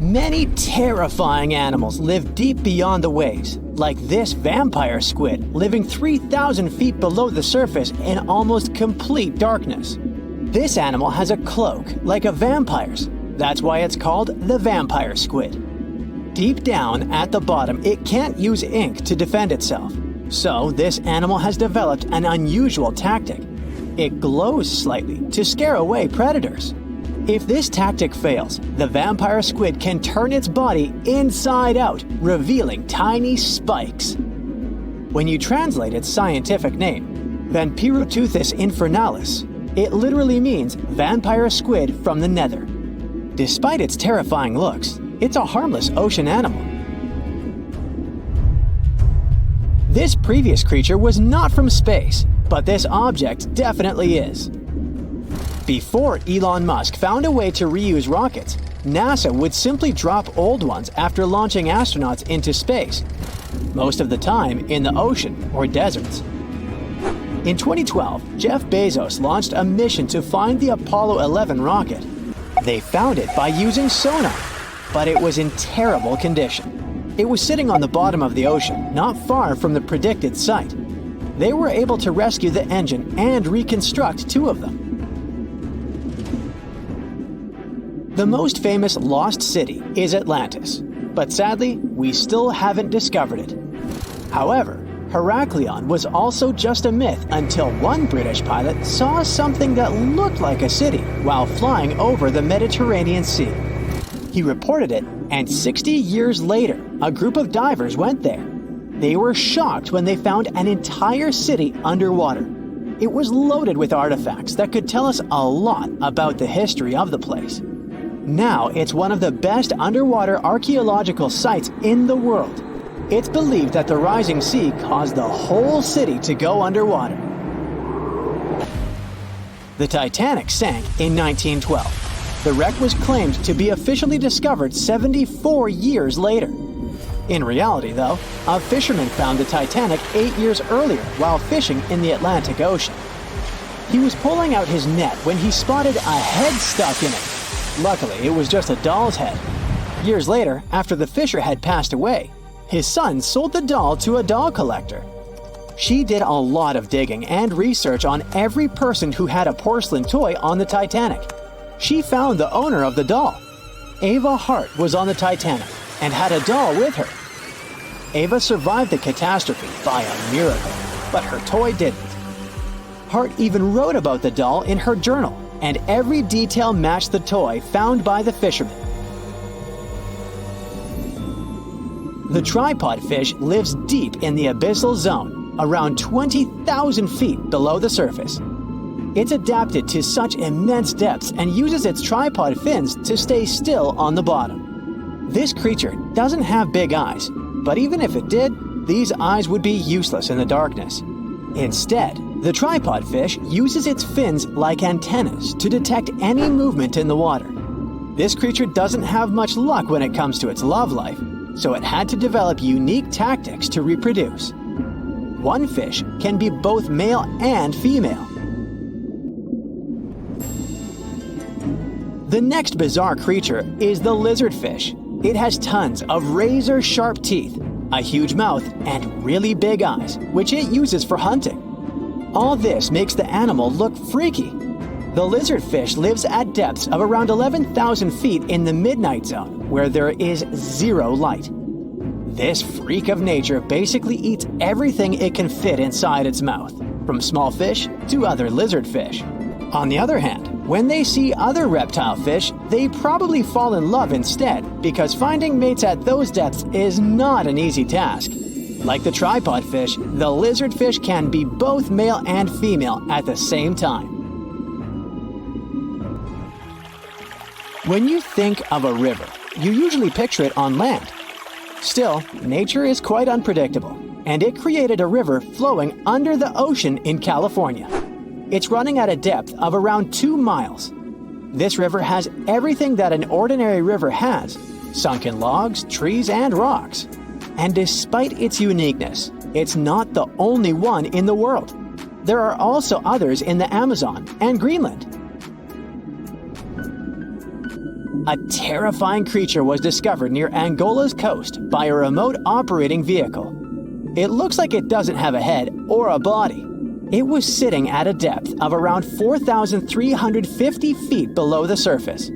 Many terrifying animals live deep beyond the waves, like this vampire squid living 3,000 feet below the surface in almost complete darkness. This animal has a cloak like a vampire's. That's why it's called the vampire squid. Deep down at the bottom, it can't use ink to defend itself. So this animal has developed an unusual tactic. It glows slightly to scare away predators. If this tactic fails, the vampire squid can turn its body inside out, revealing tiny spikes. When you translate its scientific name, Vampiroteuthis infernalis, it literally means vampire squid from the nether. Despite its terrifying looks, it's a harmless ocean animal. This previous creature was not from space, but this object definitely is. Before Elon Musk found a way to reuse rockets, NASA would simply drop old ones after launching astronauts into space, most of the time in the ocean or deserts. In 2012, Jeff Bezos launched a mission to find the Apollo 11 rocket. They found it by using sonar, but it was in terrible condition. It was sitting on the bottom of the ocean, not far from the predicted site. They were able to rescue the engine and reconstruct 2 of them. The most famous lost city is Atlantis, but sadly, we still haven't discovered it. However, Heraklion was also just a myth until one British pilot saw something that looked like a city while flying over the Mediterranean Sea. He reported it, and 60 years later, a group of divers went there. They were shocked when they found an entire city underwater. It was loaded with artifacts that could tell us a lot about the history of the place. Now it's one of the best underwater archaeological sites in the world. It's believed that the rising sea caused the whole city to go underwater. The Titanic sank in 1912. The wreck was claimed to be officially discovered 74 years later. In reality, though, a fisherman found the Titanic 8 years earlier while fishing in the Atlantic Ocean. He was pulling out his net when he spotted a head stuck in it. Luckily, it was just a doll's head. Years later, after the fisher had passed away, his son sold the doll to a doll collector. She did a lot of digging and research on every person who had a porcelain toy on the Titanic. She found the owner of the doll. Ava Hart was on the Titanic and had a doll with her. Ava survived the catastrophe by a miracle, but her toy didn't. Hart even wrote about the doll in her journal, and every detail matched the toy found by the fisherman. The tripod fish lives deep in the abyssal zone, around 20,000 feet below the surface. It's adapted to such immense depths and uses its tripod fins to stay still on the bottom. This creature doesn't have big eyes, but even if it did, these eyes would be useless in the darkness. Instead, the tripod fish uses its fins like antennas to detect any movement in the water. This creature doesn't have much luck when it comes to its love life, so it had to develop unique tactics to reproduce. One fish can be both male and female. The next bizarre creature is the lizardfish. It has tons of razor-sharp teeth, a huge mouth, and really big eyes, which it uses for hunting. All this makes the animal look freaky. The lizardfish lives at depths of around 11,000 feet in the midnight zone, where there is zero light. This freak of nature basically eats everything it can fit inside its mouth, from small fish to other lizardfish. On the other hand, when they see other reptile fish, they probably fall in love instead, because finding mates at those depths is not an easy task. Like the tripod fish, the lizardfish can be both male and female at the same time. When you think of a river, you usually picture it on land. Still, nature is quite unpredictable, and it created a river flowing under the ocean in California. It's running at a depth of around 2 miles. This river has everything that an ordinary river has: sunken logs, trees, and rocks. And despite its uniqueness, it's not the only one in the world. There are also others in the Amazon and Greenland. A terrifying creature was discovered near Angola's coast by a remote operating vehicle. It looks like it doesn't have a head or a body. It was sitting at a depth of around 4,350 feet below the surface.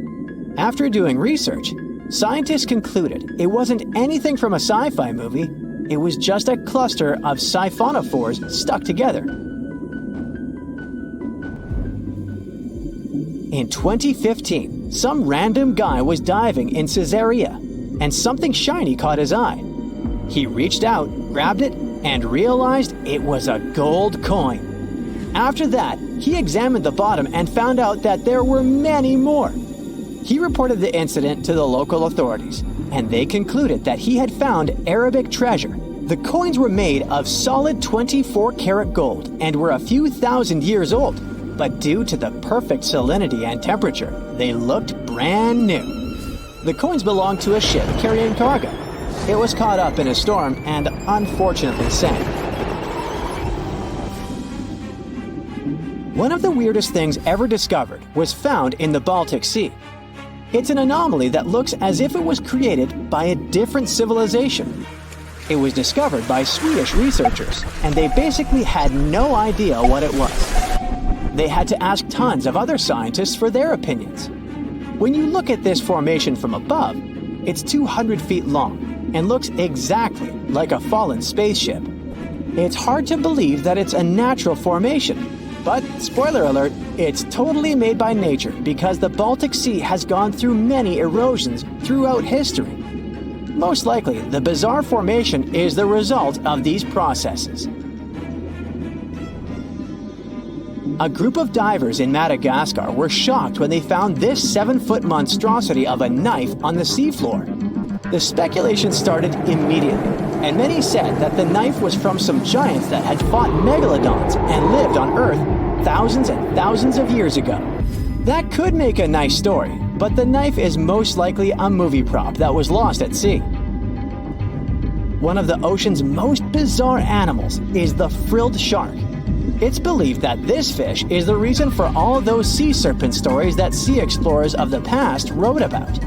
After doing research, scientists concluded it wasn't anything from a sci-fi movie. It was just a cluster of siphonophores stuck together. In 2015, some random guy was diving in Caesarea, and something shiny caught his eye. He reached out, grabbed it, and realized it was a gold coin. After that, he examined the bottom and found out that there were many more. He reported the incident to the local authorities, and they concluded that he had found Arabic treasure. The coins were made of solid 24-karat gold and were a few thousand years old, but due to the perfect salinity and temperature, they looked brand new. The coins belonged to a ship carrying cargo. It was caught up in a storm and unfortunately sank. One of the weirdest things ever discovered was found in the Baltic Sea. It's an anomaly that looks as if it was created by a different civilization. It was discovered by Swedish researchers, and they basically had no idea what it was. They had to ask tons of other scientists for their opinions. When you look at this formation from above, it's 200 feet long and looks exactly like a fallen spaceship. It's hard to believe that it's a natural formation, but spoiler alert, it's totally made by nature because the Baltic Sea has gone through many erosions throughout history. Most likely, the bizarre formation is the result of these processes. A group of divers in Madagascar were shocked when they found this 7-foot monstrosity of a knife on the seafloor. The speculation started immediately, and many said that the knife was from some giants that had fought megalodons and lived on Earth thousands and thousands of years ago. That could make a nice story, but the knife is most likely a movie prop that was lost at sea. One of the ocean's most bizarre animals is the frilled shark. It's believed that this fish is the reason for all those sea serpent stories that sea explorers of the past wrote about.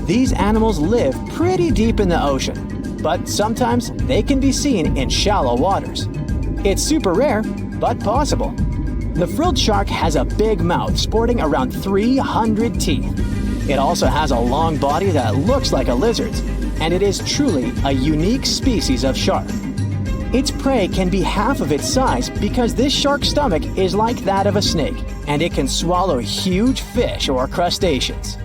These animals live pretty deep in the ocean, but sometimes they can be seen in shallow waters. It's super rare, but possible. The frilled shark has a big mouth sporting around 300 teeth. It also has a long body that looks like a lizard's, and it is truly a unique species of shark. Its prey can be half of its size because this shark's stomach is like that of a snake, and it can swallow huge fish or crustaceans.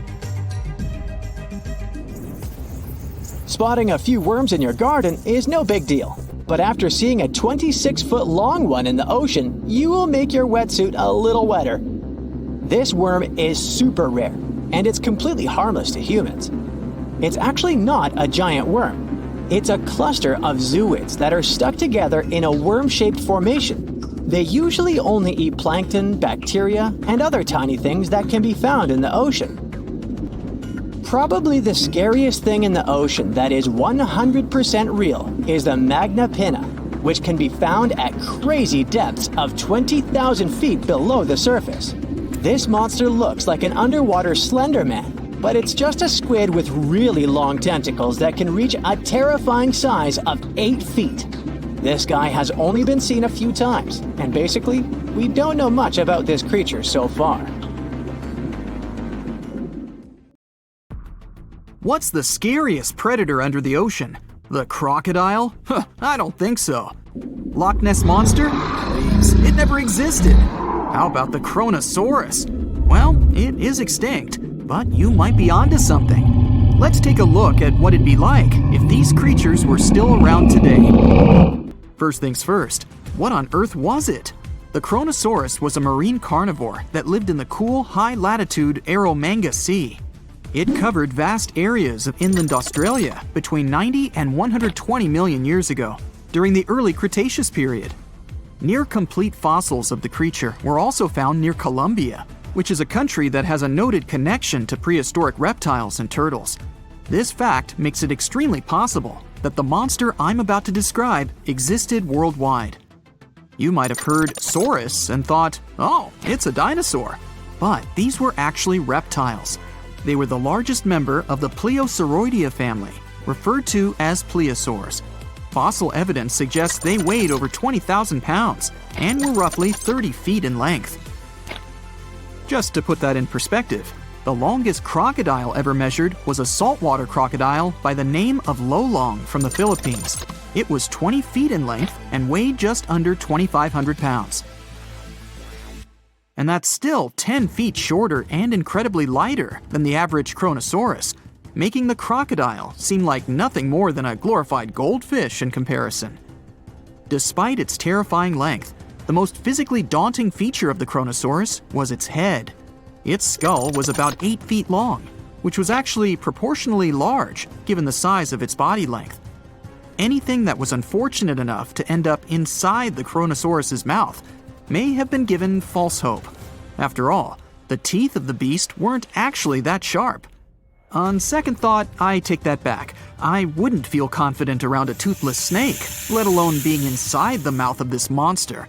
Spotting a few worms in your garden is no big deal, but after seeing a 26-foot long one in the ocean, you will make your wetsuit a little wetter. This worm is super rare, and it's completely harmless to humans. It's actually not a giant worm. It's a cluster of zooids that are stuck together in a worm-shaped formation. They usually only eat plankton, bacteria, and other tiny things that can be found in the ocean. Probably the scariest thing in the ocean that is 100% real is the magna pinna, which can be found at crazy depths of 20,000 feet below the surface. This monster looks like an underwater Slender Man, but it's just a squid with really long tentacles that can reach a terrifying size of 8 feet. This guy has only been seen a few times, and basically, we don't know much about this creature so far. What's the scariest predator under the ocean? The crocodile? Huh, I don't think so. Loch Ness Monster? Please, it never existed. How about the Kronosaurus? Well, it is extinct, but you might be onto something. Let's take a look at what it'd be like if these creatures were still around today. First things first, what on earth was it? The Kronosaurus was a marine carnivore that lived in the cool, high-latitude Eromanga Sea. It covered vast areas of inland Australia between 90 and 120 million years ago, during the early Cretaceous period. Near-complete fossils of the creature were also found near Colombia, which is a country that has a noted connection to prehistoric reptiles and turtles. This fact makes it extremely possible that the monster I'm about to describe existed worldwide. You might have heard saurus and thought, oh, it's a dinosaur. But these were actually reptiles. They were the largest member of the Plesiosauridae family, referred to as plesiosaurs. Fossil evidence suggests they weighed over 20,000 pounds and were roughly 30 feet in length. Just to put that in perspective, the longest crocodile ever measured was a saltwater crocodile by the name of Lolong from the Philippines. It was 20 feet in length and weighed just under 2,500 pounds. And that's still 10 feet shorter and incredibly lighter than the average Kronosaurus, making the crocodile seem like nothing more than a glorified goldfish in comparison. Despite its terrifying length, the most physically daunting feature of the Kronosaurus was its head. Its skull was about 8 feet long, which was actually proportionally large given the size of its body length. Anything that was unfortunate enough to end up inside the Kronosaurus's mouth may have been given false hope. After all, the teeth of the beast weren't actually that sharp. On second thought, I take that back. I wouldn't feel confident around a toothless snake, let alone being inside the mouth of this monster.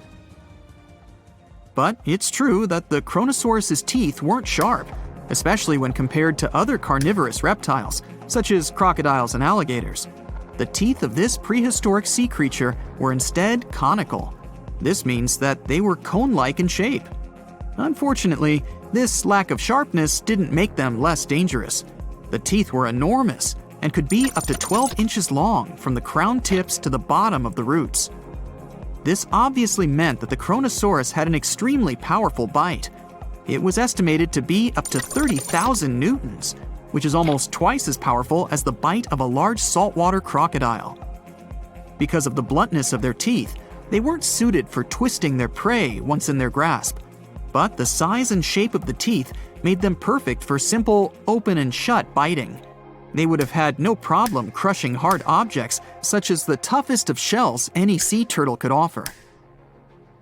But it's true that the Kronosaurus's teeth weren't sharp, especially when compared to other carnivorous reptiles, such as crocodiles and alligators. The teeth of this prehistoric sea creature were instead conical. This means that they were cone-like in shape. Unfortunately, this lack of sharpness didn't make them less dangerous. The teeth were enormous and could be up to 12 inches long from the crown tips to the bottom of the roots. This obviously meant that the Kronosaurus had an extremely powerful bite. It was estimated to be up to 30,000 newtons, which is almost twice as powerful as the bite of a large saltwater crocodile. Because of the bluntness of their teeth, they weren't suited for twisting their prey once in their grasp, but the size and shape of the teeth made them perfect for simple open and shut biting. They would have had no problem crushing hard objects such as the toughest of shells any sea turtle could offer.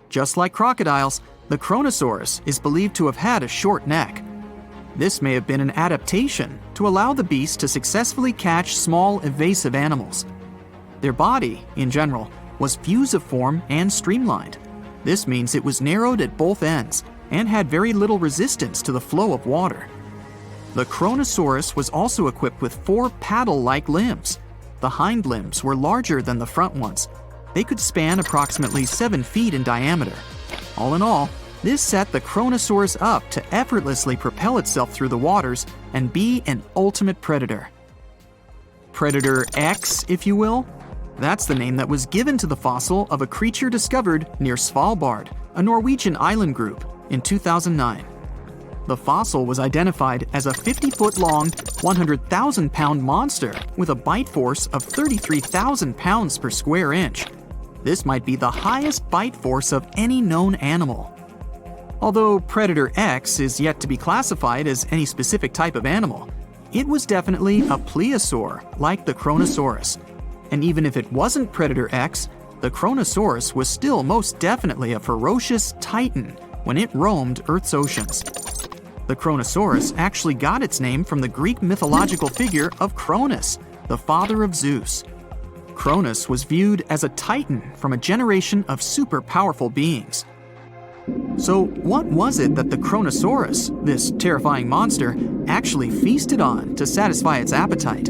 Just like crocodiles, the Kronosaurus is believed to have had a short neck. This may have been an adaptation to allow the beast to successfully catch small, evasive animals. Their body, in general, was fusiform and streamlined. This means it was narrowed at both ends and had very little resistance to the flow of water. The Kronosaurus was also equipped with 4 paddle-like limbs. The hind limbs were larger than the front ones. They could span approximately 7 feet in diameter. All in all, this set the Kronosaurus up to effortlessly propel itself through the waters and be an ultimate predator. Predator X, if you will? That's the name that was given to the fossil of a creature discovered near Svalbard, a Norwegian island group, in 2009. The fossil was identified as a 50-foot-long, 100,000-pound monster with a bite force of 33,000 pounds per square inch. This might be the highest bite force of any known animal. Although Predator X is yet to be classified as any specific type of animal, it was definitely a plesiosaur like the Kronosaurus. And even if it wasn't Predator X, the Kronosaurus was still most definitely a ferocious titan when it roamed Earth's oceans. The Kronosaurus actually got its name from the Greek mythological figure of Cronus, the father of Zeus. Cronus was viewed as a titan from a generation of super powerful beings. So what was it that the Kronosaurus, this terrifying monster, actually feasted on to satisfy its appetite?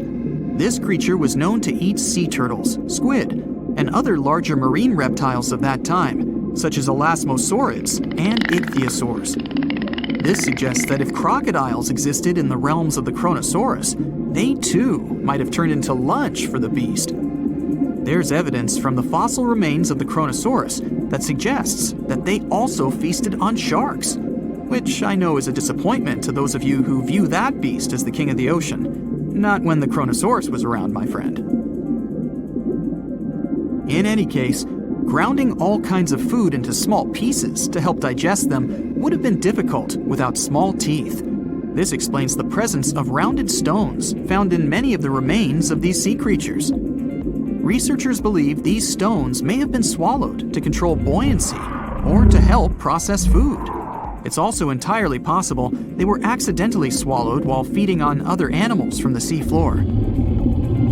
This creature was known to eat sea turtles, squid, and other larger marine reptiles of that time, such as elasmosaurids and ichthyosaurs. This suggests that if crocodiles existed in the realms of the Kronosaurus, they too might have turned into lunch for the beast. There's evidence from the fossil remains of the Kronosaurus that suggests that they also feasted on sharks, which I know is a disappointment to those of you who view that beast as the king of the ocean. Not when the Kronosaurus was around, my friend. In any case, grounding all kinds of food into small pieces to help digest them would have been difficult without small teeth. This explains the presence of rounded stones found in many of the remains of these sea creatures. Researchers believe these stones may have been swallowed to control buoyancy or to help process food. It's also entirely possible they were accidentally swallowed while feeding on other animals from the seafloor.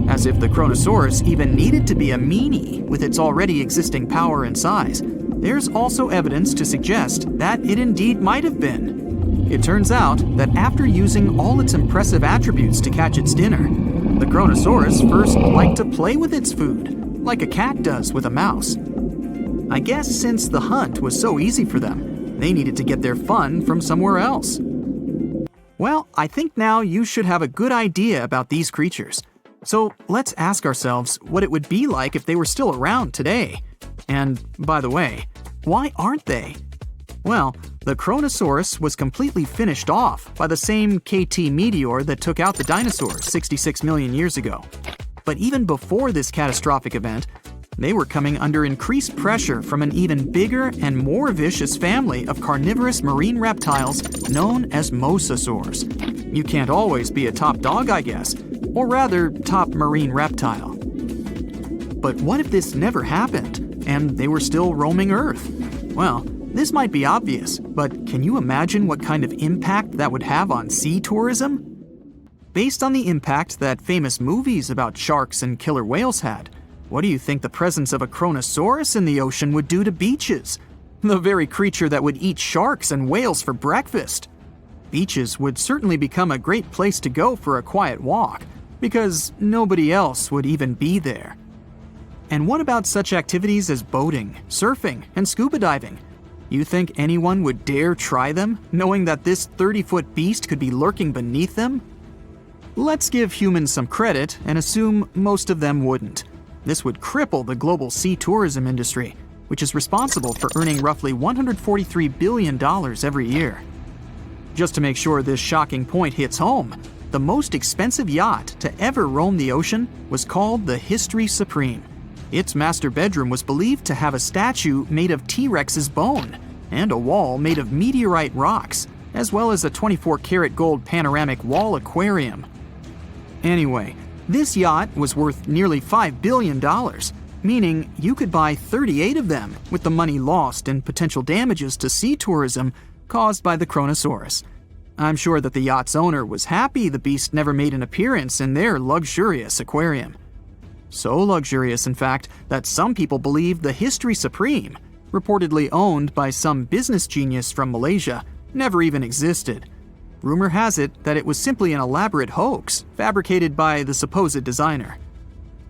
As if the Kronosaurus even needed to be a meanie with its already existing power and size, there's also evidence to suggest that it indeed might have been. It turns out that after using all its impressive attributes to catch its dinner, the Kronosaurus first liked to play with its food, like a cat does with a mouse. I guess since the hunt was so easy for them, they needed to get their fun from somewhere else. Well, I think now you should have a good idea about these creatures. So let's ask ourselves what it would be like if they were still around today. And by the way, why aren't they? Well, the Kronosaurus was completely finished off by the same KT meteor that took out the dinosaurs 66 million years ago. But even before this catastrophic event, they were coming under increased pressure from an even bigger and more vicious family of carnivorous marine reptiles known as mosasaurs. You can't always be a top dog, I guess, or rather, top marine reptile. But what if this never happened, and they were still roaming Earth? Well, this might be obvious, but can you imagine what kind of impact that would have on sea tourism? Based on the impact that famous movies about sharks and killer whales had, what do you think the presence of a Kronosaurus in the ocean would do to beaches? The very creature that would eat sharks and whales for breakfast. Beaches would certainly become a great place to go for a quiet walk, because nobody else would even be there. And what about such activities as boating, surfing, and scuba diving? You think anyone would dare try them, knowing that this 30-foot beast could be lurking beneath them? Let's give humans some credit and assume most of them wouldn't. This would cripple the global sea tourism industry, which is responsible for earning roughly $143 billion every year. Just to make sure this shocking point hits home, the most expensive yacht to ever roam the ocean was called the History Supreme. Its master bedroom was believed to have a statue made of T-Rex's bone and a wall made of meteorite rocks, as well as a 24-karat gold panoramic wall aquarium. Anyway, this yacht was worth nearly $5 billion, meaning you could buy 38 of them with the money lost in potential damages to sea tourism caused by the Kronosaurus. I'm sure that the yacht's owner was happy the beast never made an appearance in their luxurious aquarium. So luxurious, in fact, that some people believe the History Supreme, reportedly owned by some business genius from Malaysia, never even existed. Rumor has it that it was simply an elaborate hoax fabricated by the supposed designer.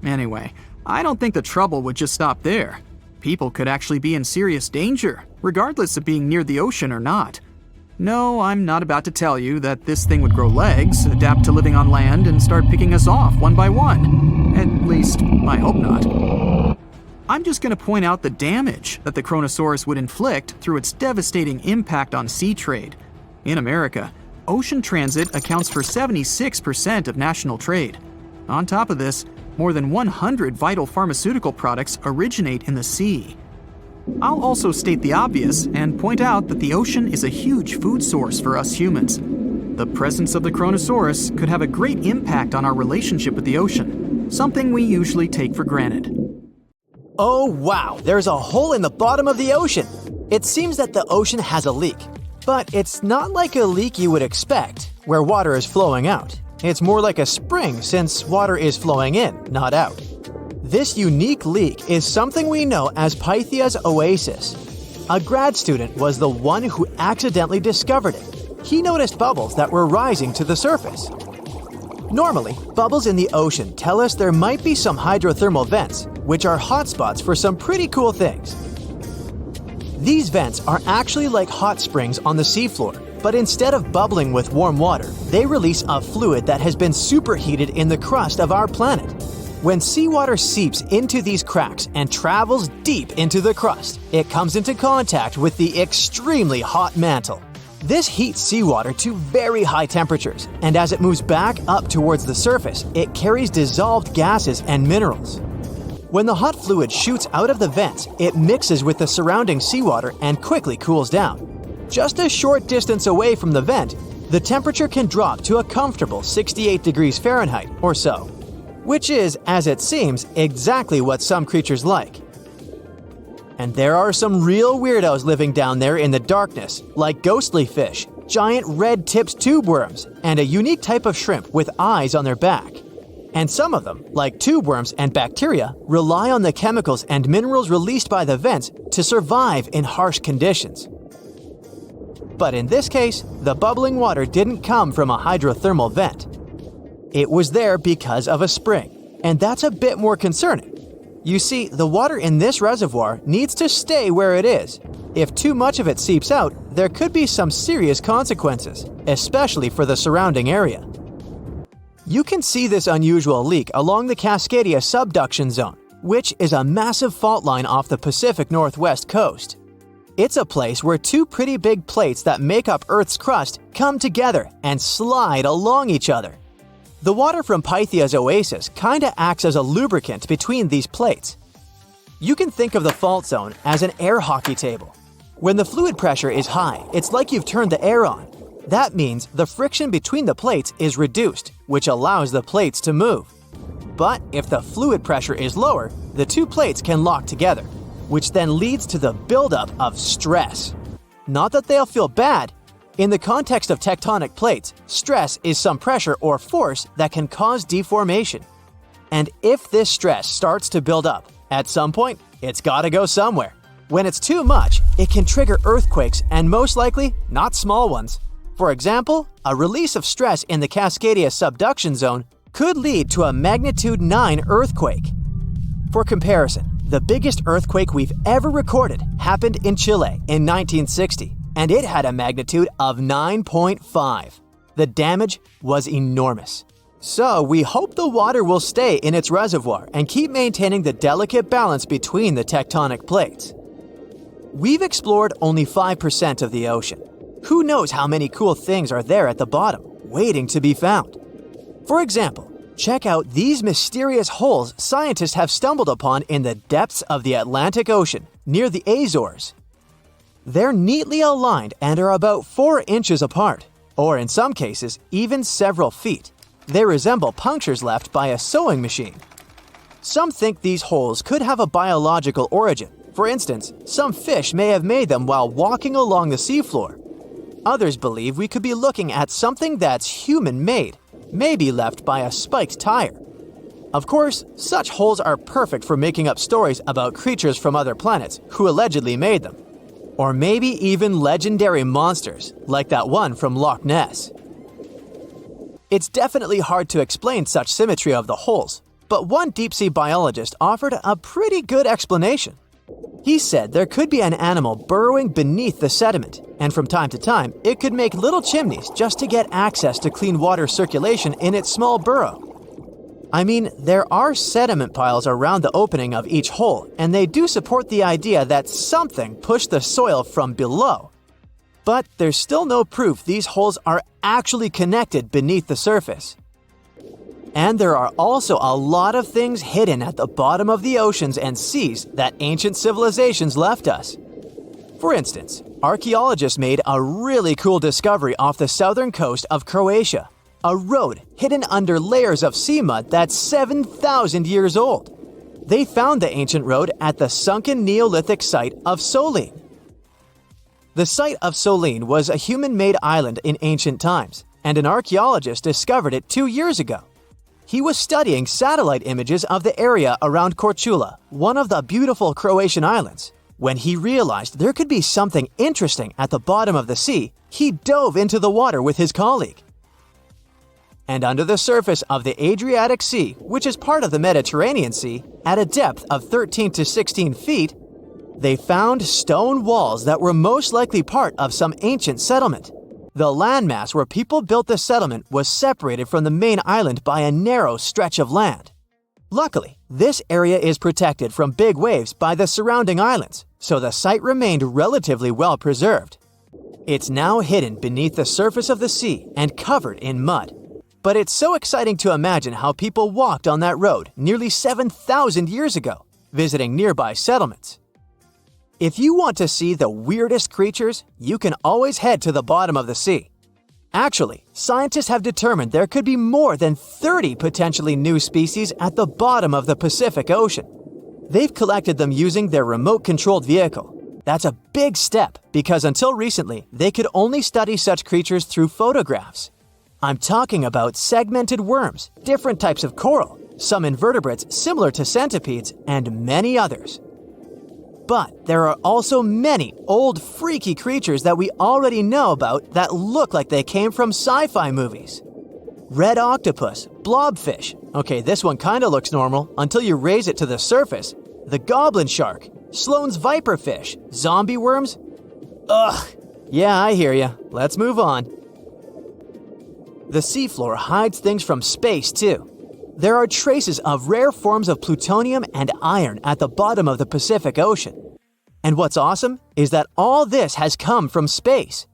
Anyway, I don't think the trouble would just stop there. People could actually be in serious danger, regardless of being near the ocean or not. No, I'm not about to tell you that this thing would grow legs, adapt to living on land, and start picking us off one by one. At least, I hope not. I'm just going to point out the damage that the Kronosaurus would inflict through its devastating impact on sea trade. In America, ocean transit accounts for 76% of national trade. On top of this, more than 100 vital pharmaceutical products originate in the sea. I'll also state the obvious and point out that the ocean is a huge food source for us humans. The presence of the Kronosaurus could have a great impact on our relationship with the ocean, something we usually take for granted. Oh wow, there's a hole in the bottom of the ocean. It seems that the ocean has a leak. But it's not like a leak you would expect, where water is flowing out. It's more like a spring since water is flowing in, not out. This unique leak is something we know as Pythia's oasis. A grad student was the one who accidentally discovered it. He noticed bubbles that were rising to the surface. Normally, bubbles in the ocean tell us there might be some hydrothermal vents, which are hotspots for some pretty cool things. These vents are actually like hot springs on the seafloor, but instead of bubbling with warm water, they release a fluid that has been superheated in the crust of our planet. When seawater seeps into these cracks and travels deep into the crust, it comes into contact with the extremely hot mantle. This heats seawater to very high temperatures, and as it moves back up towards the surface, it carries dissolved gases and minerals. When the hot fluid shoots out of the vents, it mixes with the surrounding seawater and quickly cools down. Just a short distance away from the vent, the temperature can drop to a comfortable 68 degrees Fahrenheit or so, which is, as it seems, exactly what some creatures like. And there are some real weirdos living down there in the darkness, like ghostly fish, giant red-tipped tube worms, and a unique type of shrimp with eyes on their back. And some of them, like tube worms and bacteria, rely on the chemicals and minerals released by the vents to survive in harsh conditions. But in this case, the bubbling water didn't come from a hydrothermal vent. It was there because of a spring, and that's a bit more concerning. You see, the water in this reservoir needs to stay where it is. If too much of it seeps out, there could be some serious consequences, especially for the surrounding area. You can see this unusual leak along the Cascadia subduction zone, which is a massive fault line off the Pacific Northwest coast. It's a place where two pretty big plates that make up Earth's crust come together and slide along each other. The water from Pythia's oasis kinda acts as a lubricant between these plates. You can think of the fault zone as an air hockey table. When the fluid pressure is high, it's like you've turned the air on. That means the friction between the plates is reduced, which allows the plates to move. But if the fluid pressure is lower, the two plates can lock together, which then leads to the buildup of stress. Not that they'll feel bad. In the context of tectonic plates, stress is some pressure or force that can cause deformation. And if this stress starts to build up, at some point, it's gotta go somewhere. When it's too much, it can trigger earthquakes and most likely, not small ones. For example, a release of stress in the Cascadia subduction zone could lead to a magnitude 9 earthquake. For comparison, the biggest earthquake we've ever recorded happened in Chile in 1960, and it had a magnitude of 9.5. The damage was enormous. So we hope the water will stay in its reservoir and keep maintaining the delicate balance between the tectonic plates. We've explored only 5% of the ocean. Who knows how many cool things are there at the bottom, waiting to be found? For example, check out these mysterious holes scientists have stumbled upon in the depths of the Atlantic Ocean, near the Azores. They're neatly aligned and are about 4 inches apart, or in some cases, even several feet. They resemble punctures left by a sewing machine. Some think these holes could have a biological origin. For instance, some fish may have made them while walking along the seafloor. Others believe we could be looking at something that's human-made, maybe left by a spiked tire. Of course, such holes are perfect for making up stories about creatures from other planets who allegedly made them. Or maybe even legendary monsters, like that one from Loch Ness. It's definitely hard to explain such symmetry of the holes, but one deep-sea biologist offered a pretty good explanation. He said there could be an animal burrowing beneath the sediment, and from time to time, it could make little chimneys just to get access to clean water circulation in its small burrow. I mean, there are sediment piles around the opening of each hole, and they do support the idea that something pushed the soil from below. But there's still no proof these holes are actually connected beneath the surface. And there are also a lot of things hidden at the bottom of the oceans and seas that ancient civilizations left us. For instance, archaeologists made a really cool discovery off the southern coast of Croatia, a road hidden under layers of sea mud that's 7,000 years old. They found the ancient road at the sunken Neolithic site of Solin. The site of Solin was a human-made island in ancient times, and an archaeologist discovered it 2 years ago. He was studying satellite images of the area around Korčula, one of the beautiful Croatian islands. When he realized there could be something interesting at the bottom of the sea, he dove into the water with his colleague. And under the surface of the Adriatic Sea, which is part of the Mediterranean Sea, at a depth of 13 to 16 feet, they found stone walls that were most likely part of some ancient settlement. The landmass where people built the settlement was separated from the main island by a narrow stretch of land. Luckily, this area is protected from big waves by the surrounding islands, so the site remained relatively well preserved. It's now hidden beneath the surface of the sea and covered in mud. But it's so exciting to imagine how people walked on that road nearly 7,000 years ago, visiting nearby settlements. If you want to see the weirdest creatures, you can always head to the bottom of the sea. Actually, scientists have determined there could be more than 30 potentially new species at the bottom of the Pacific Ocean. They've collected them using their remote-controlled vehicle. That's a big step because until recently, they could only study such creatures through photographs. I'm talking about segmented worms, different types of coral, some invertebrates similar to centipedes, and many others. But there are also many old freaky creatures that we already know about that look like they came from sci-fi movies. Red octopus, blobfish. Okay, this one kinda looks normal until you raise it to the surface. The goblin shark, Sloane's viperfish, zombie worms. Ugh. Yeah, I hear ya. Let's move on. The seafloor hides things from space too. There are traces of rare forms of plutonium and iron at the bottom of the Pacific Ocean. And what's awesome is that all this has come from space.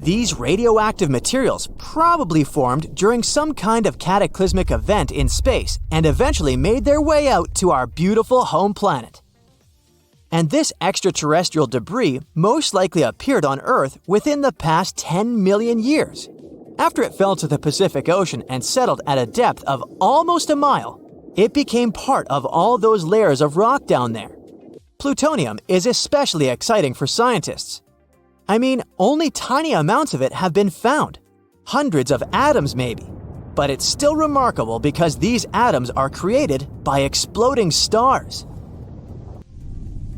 These radioactive materials probably formed during some kind of cataclysmic event in space and eventually made their way out to our beautiful home planet. And this extraterrestrial debris most likely appeared on Earth within the past 10 million years. After it fell to the Pacific Ocean and settled at a depth of almost a mile, it became part of all those layers of rock down there. Plutonium is especially exciting for scientists. I mean, only tiny amounts of it have been found. Hundreds of atoms maybe. But it's still remarkable because these atoms are created by exploding stars.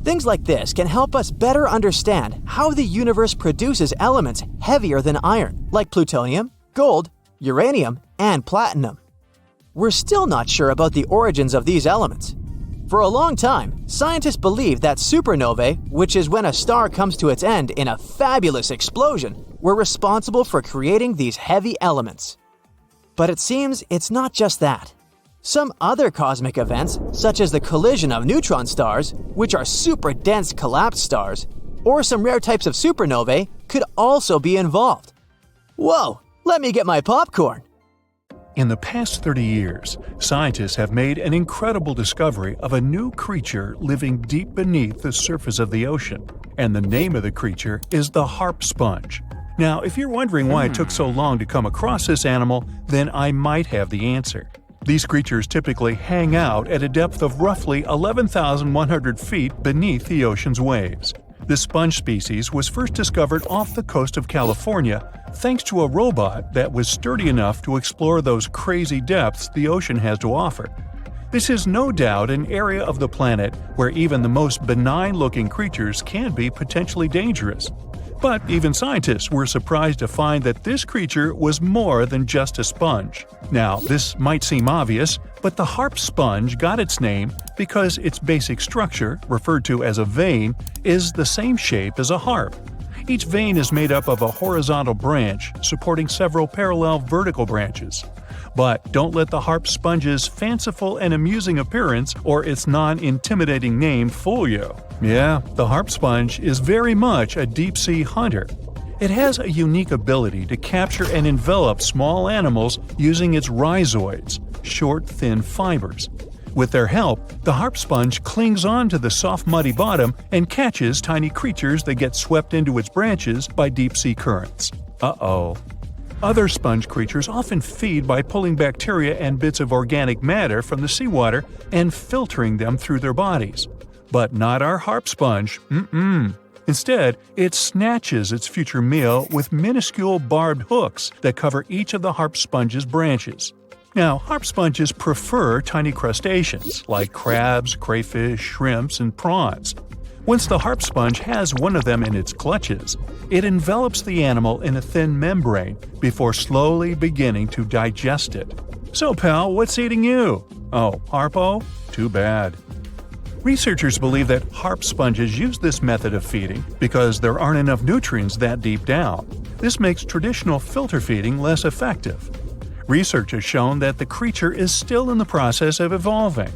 Things like this can help us better understand how the universe produces elements heavier than iron, like plutonium, gold, uranium, and platinum. We're still not sure about the origins of these elements. For a long time, scientists believed that supernovae, which is when a star comes to its end in a fabulous explosion, were responsible for creating these heavy elements. But it seems it's not just that. Some other cosmic events, such as the collision of neutron stars, which are super dense collapsed stars, or some rare types of supernovae, could also be involved. Whoa, let me get my popcorn. In the past 30 years, scientists have made an incredible discovery of a new creature living deep beneath the surface of the ocean, and the name of the creature is the harp sponge. Now, if you're wondering why it took so long to come across this animal, then I might have the answer. These creatures typically hang out at a depth of roughly 11,100 feet beneath the ocean's waves. This sponge species was first discovered off the coast of California thanks to a robot that was sturdy enough to explore those crazy depths the ocean has to offer. This is no doubt an area of the planet where even the most benign-looking creatures can be potentially dangerous. But even scientists were surprised to find that this creature was more than just a sponge. Now, this might seem obvious, but the harp sponge got its name because its basic structure, referred to as a vein, is the same shape as a harp. Each vein is made up of a horizontal branch supporting several parallel vertical branches. But don't let the harp sponge's fanciful and amusing appearance or its non-intimidating name fool you. Yeah, the harp sponge is very much a deep-sea hunter. It has a unique ability to capture and envelop small animals using its rhizoids, short, thin fibers. With their help, the harp sponge clings on to the soft, muddy bottom and catches tiny creatures that get swept into its branches by deep-sea currents. Uh-oh. Other sponge creatures often feed by pulling bacteria and bits of organic matter from the seawater and filtering them through their bodies. But not our harp sponge. Instead, it snatches its future meal with minuscule barbed hooks that cover each of the harp sponge's branches. Now, harp sponges prefer tiny crustaceans like crabs, crayfish, shrimps, and prawns. Once the harp sponge has one of them in its clutches, it envelops the animal in a thin membrane before slowly beginning to digest it. So, pal, what's eating you? Oh, Harpo? Too bad. Researchers believe that harp sponges use this method of feeding because there aren't enough nutrients that deep down. This makes traditional filter feeding less effective. Research has shown that the creature is still in the process of evolving.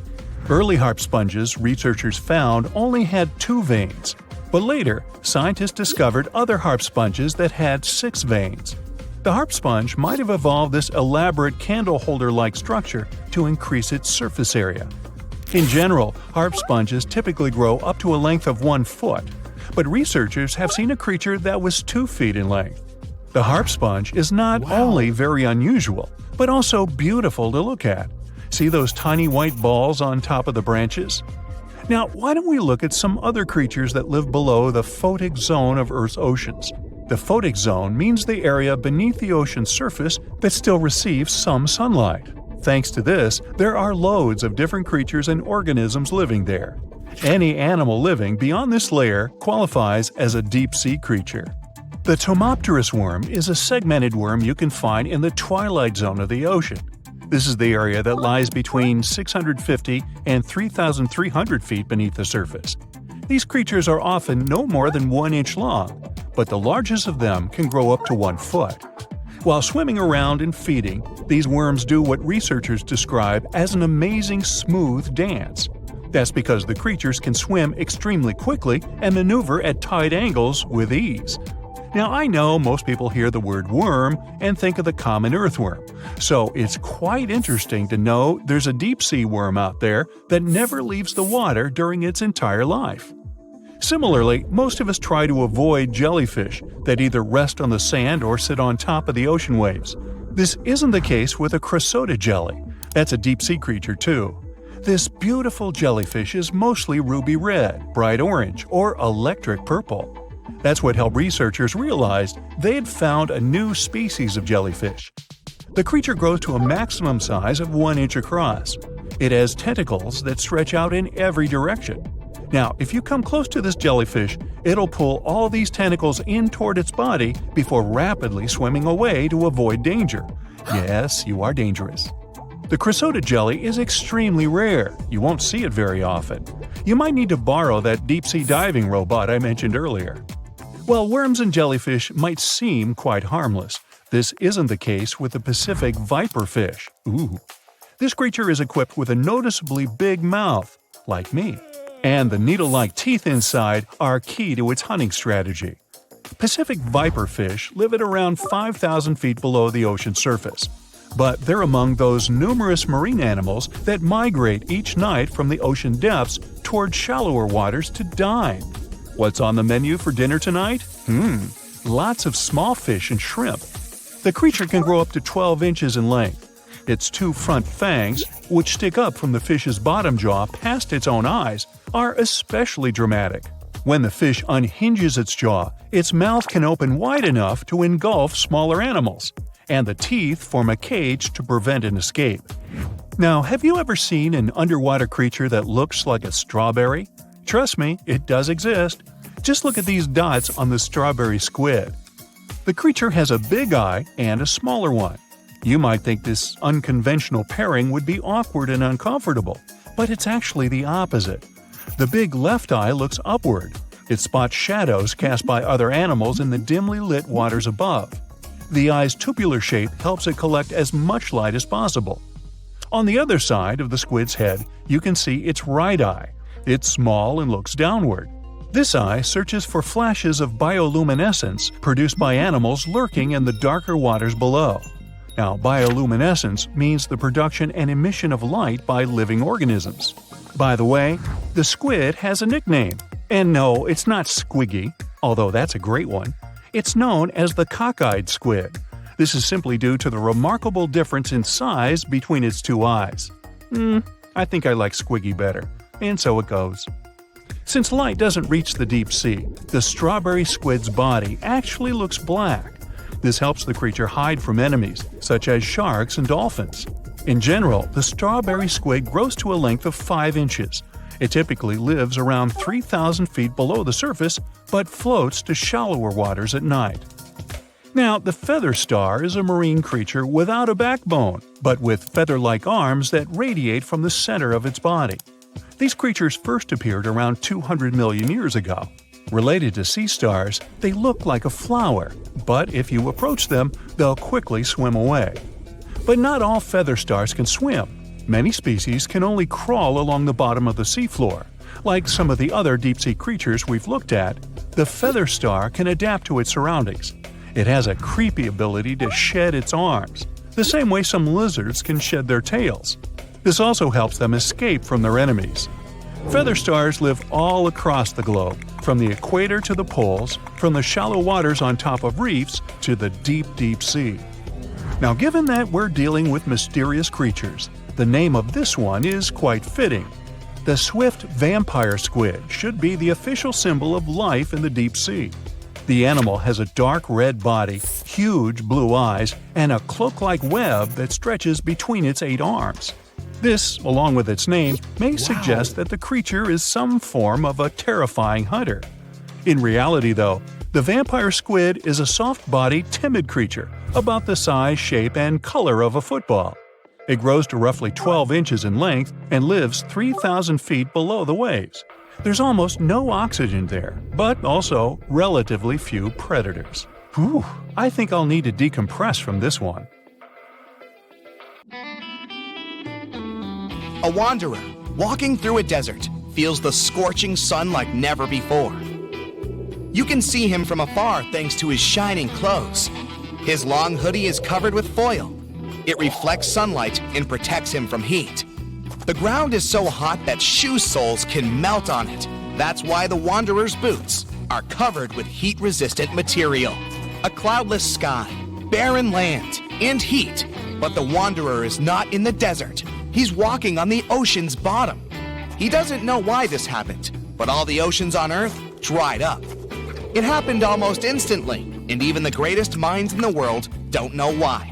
Early harp sponges researchers found only had 2 veins, but later scientists discovered other harp sponges that had 6 veins. The harp sponge might have evolved this elaborate candle holder-like structure to increase its surface area. In general, harp sponges typically grow up to a length of 1 foot, but researchers have seen a creature that was 2 feet in length. The harp sponge is not only very unusual, but also beautiful to look at. See those tiny white balls on top of the branches? Now, why don't we look at some other creatures that live below the photic zone of Earth's oceans? The photic zone means the area beneath the ocean's surface that still receives some sunlight. Thanks to this, there are loads of different creatures and organisms living there. Any animal living beyond this layer qualifies as a deep-sea creature. The Tomopterus worm is a segmented worm you can find in the twilight zone of the ocean. This is the area that lies between 650 and 3,300 feet beneath the surface. These creatures are often no more than 1 inch long, but the largest of them can grow up to 1 foot. While swimming around and feeding, these worms do what researchers describe as an amazing smooth dance. That's because the creatures can swim extremely quickly and maneuver at tight angles with ease. Now, I know most people hear the word worm and think of the common earthworm, so it's quite interesting to know there's a deep-sea worm out there that never leaves the water during its entire life. Similarly, most of us try to avoid jellyfish that either rest on the sand or sit on top of the ocean waves. This isn't the case with a crocodile jelly. That's a deep-sea creature too. This beautiful jellyfish is mostly ruby red, bright orange, or electric purple. That's what helped researchers realize they had found a new species of jellyfish. The creature grows to a maximum size of 1 inch across. It has tentacles that stretch out in every direction. Now, if you come close to this jellyfish, it'll pull all these tentacles in toward its body before rapidly swimming away to avoid danger. Yes, you are dangerous. The crocodile jelly is extremely rare. You won't see it very often. You might need to borrow that deep-sea diving robot I mentioned earlier. While worms and jellyfish might seem quite harmless, this isn't the case with the Pacific viperfish. Ooh. This creature is equipped with a noticeably big mouth, like me, and the needle-like teeth inside are key to its hunting strategy. Pacific viperfish live at around 5,000 feet below the ocean surface, but they're among those numerous marine animals that migrate each night from the ocean depths toward shallower waters to dine. What's on the menu for dinner tonight? Lots of small fish and shrimp. The creature can grow up to 12 inches in length. Its 2 front fangs, which stick up from the fish's bottom jaw past its own eyes, are especially dramatic. When the fish unhinges its jaw, its mouth can open wide enough to engulf smaller animals, and the teeth form a cage to prevent an escape. Now, have you ever seen an underwater creature that looks like a strawberry? Trust me, it does exist. Just look at these dots on the strawberry squid. The creature has a big eye and a smaller one. You might think this unconventional pairing would be awkward and uncomfortable, but it's actually the opposite. The big left eye looks upward. It spots shadows cast by other animals in the dimly lit waters above. The eye's tubular shape helps it collect as much light as possible. On the other side of the squid's head, you can see its right eye. It's small and looks downward. This eye searches for flashes of bioluminescence produced by animals lurking in the darker waters below. Now, bioluminescence means the production and emission of light by living organisms. By the way, the squid has a nickname. And no, it's not Squiggy, although that's a great one. It's known as the cockeyed squid. This is simply due to the remarkable difference in size between its 2 eyes. I think I like Squiggy better. And so it goes. Since light doesn't reach the deep sea, the strawberry squid's body actually looks black. This helps the creature hide from enemies, such as sharks and dolphins. In general, the strawberry squid grows to a length of 5 inches. It typically lives around 3,000 feet below the surface, but floats to shallower waters at night. Now, the feather star is a marine creature without a backbone, but with feather-like arms that radiate from the center of its body. These creatures first appeared around 200 million years ago. Related to sea stars, they look like a flower, but if you approach them, they'll quickly swim away. But not all feather stars can swim. Many species can only crawl along the bottom of the seafloor. Like some of the other deep-sea creatures we've looked at, the feather star can adapt to its surroundings. It has a creepy ability to shed its arms, the same way some lizards can shed their tails. This also helps them escape from their enemies. Feather stars live all across the globe, from the equator to the poles, from the shallow waters on top of reefs to the deep, deep sea. Now, given that we're dealing with mysterious creatures, the name of this one is quite fitting. The swift vampire squid should be the official symbol of life in the deep sea. The animal has a dark red body, huge blue eyes, and a cloak-like web that stretches between its 8 arms. This, along with its name, may suggest that the creature is some form of a terrifying hunter. In reality, though, the vampire squid is a soft-bodied, timid creature, about the size, shape, and color of a football. It grows to roughly 12 inches in length and lives 3,000 feet below the waves. There's almost no oxygen there, but also relatively few predators. Whew, I think I'll need to decompress from this one. A wanderer, walking through a desert, feels the scorching sun like never before. You can see him from afar thanks to his shining clothes. His long hoodie is covered with foil. It reflects sunlight and protects him from heat. The ground is so hot that shoe soles can melt on it. That's why the wanderer's boots are covered with heat-resistant material. A cloudless sky, barren land, and heat. But the wanderer is not in the desert. He's walking on the ocean's bottom. He doesn't know why this happened, but all the oceans on Earth dried up. It happened almost instantly, and even the greatest minds in the world don't know why.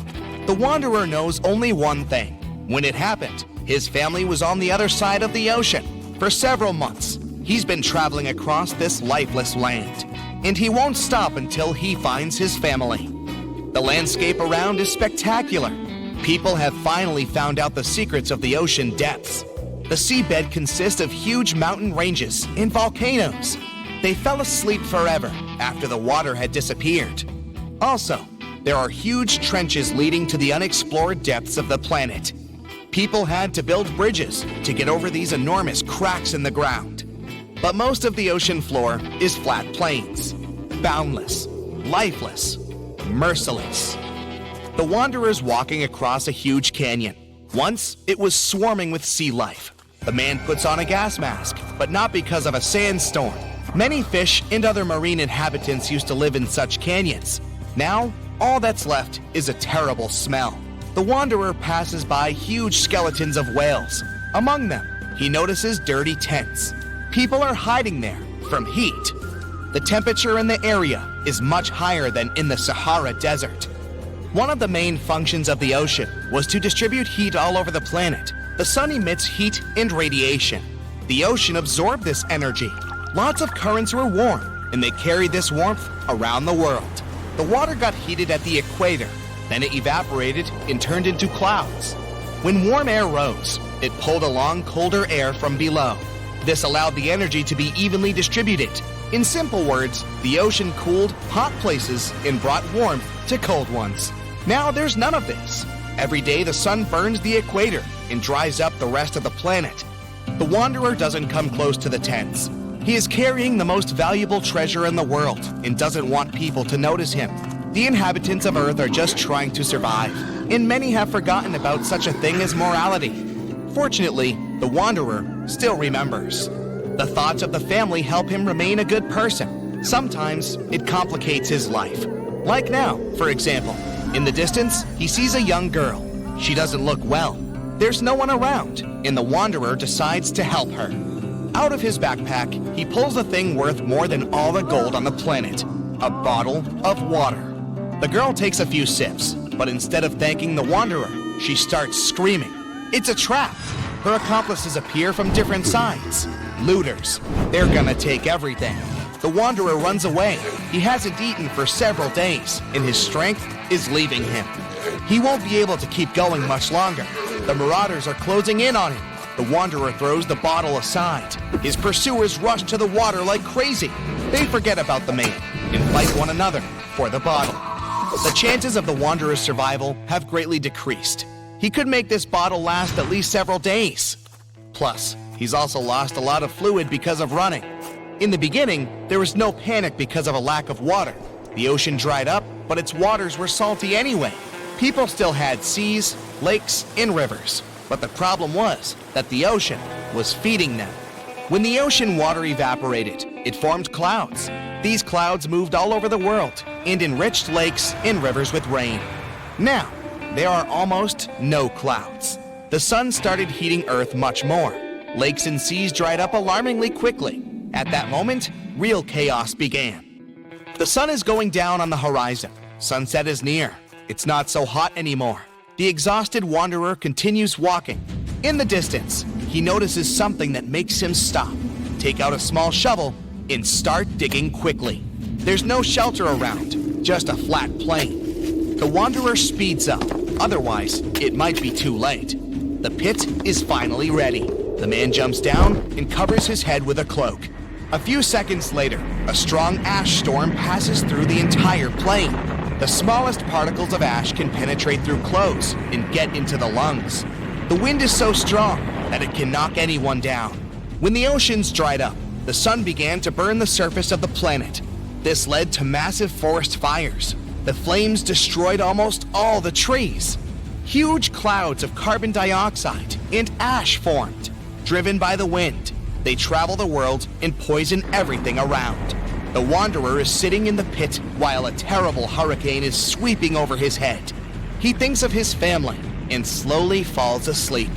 The wanderer knows only one thing. When it happened, his family was on the other side of the ocean. For several months, he's been traveling across this lifeless land, and he won't stop until he finds his family. The landscape around is spectacular. People have finally found out the secrets of the ocean depths. The seabed consists of huge mountain ranges and volcanoes. They fell asleep forever after the water had disappeared. Also, there are huge trenches leading to the unexplored depths of the planet. People had to build bridges to get over these enormous cracks in the ground. But most of the ocean floor is flat plains, boundless, lifeless, merciless. The wanderer's walking across a huge canyon. Once, it was swarming with sea life. The man puts on a gas mask, but not because of a sandstorm. Many fish and other marine inhabitants used to live in such canyons. Now, all that's left is a terrible smell. The wanderer passes by huge skeletons of whales. Among them, he notices dirty tents. People are hiding there from heat. The temperature in the area is much higher than in the Sahara Desert. One of the main functions of the ocean was to distribute heat all over the planet. The sun emits heat and radiation. The ocean absorbed this energy. Lots of currents were warm, and they carried this warmth around the world. The water got heated at the equator, then it evaporated and turned into clouds. When warm air rose, it pulled along colder air from below. This allowed the energy to be evenly distributed. In simple words, the ocean cooled hot places and brought warmth to cold ones. Now there's none of this. Every day the sun burns the equator and dries up the rest of the planet. The wanderer doesn't come close to the tents. He is carrying the most valuable treasure in the world and doesn't want people to notice him. The inhabitants of Earth are just trying to survive, and many have forgotten about such a thing as morality. Fortunately, the wanderer still remembers. The thoughts of the family help him remain a good person. Sometimes it complicates his life. Like now, for example. In the distance, he sees a young girl. She doesn't look well. There's no one around, and the wanderer decides to help her. Out of his backpack, he pulls a thing worth more than all the gold on the planet, a bottle of water. The girl takes a few sips, but instead of thanking the wanderer, she starts screaming. It's a trap. Her accomplices appear from different sides. Looters. They're gonna take everything. The wanderer runs away. He hasn't eaten for several days, and his strength is leaving him. He won't be able to keep going much longer. The marauders are closing in on him. The wanderer throws the bottle aside. His pursuers rush to the water like crazy. They forget about the man and fight one another for the bottle. The chances of the wanderer's survival have greatly decreased. He could make this bottle last at least several days. Plus, he's also lost a lot of fluid because of running. In the beginning, there was no panic because of a lack of water. The ocean dried up, but its waters were salty anyway. People still had seas, lakes, and rivers. But the problem was that the ocean was feeding them. When the ocean water evaporated, it formed clouds. These clouds moved all over the world and enriched lakes and rivers with rain. Now, there are almost no clouds. The sun started heating Earth much more. Lakes and seas dried up alarmingly quickly. At that moment, real chaos began. The sun is going down on the horizon. Sunset is near. It's not so hot anymore. The exhausted wanderer continues walking. In the distance, he notices something that makes him stop, take out a small shovel, and start digging quickly. There's no shelter around, just a flat plain. The wanderer speeds up, otherwise it might be too late. The pit is finally ready. The man jumps down and covers his head with a cloak. A few seconds later, a strong ash storm passes through the entire plain. The smallest particles of ash can penetrate through clothes and get into the lungs. The wind is so strong that it can knock anyone down. When the oceans dried up, the sun began to burn the surface of the planet. This led to massive forest fires. The flames destroyed almost all the trees. Huge clouds of carbon dioxide and ash formed. Driven by the wind, they travel the world and poison everything around. The wanderer is sitting in the pit while a terrible hurricane is sweeping over his head. He thinks of his family and slowly falls asleep.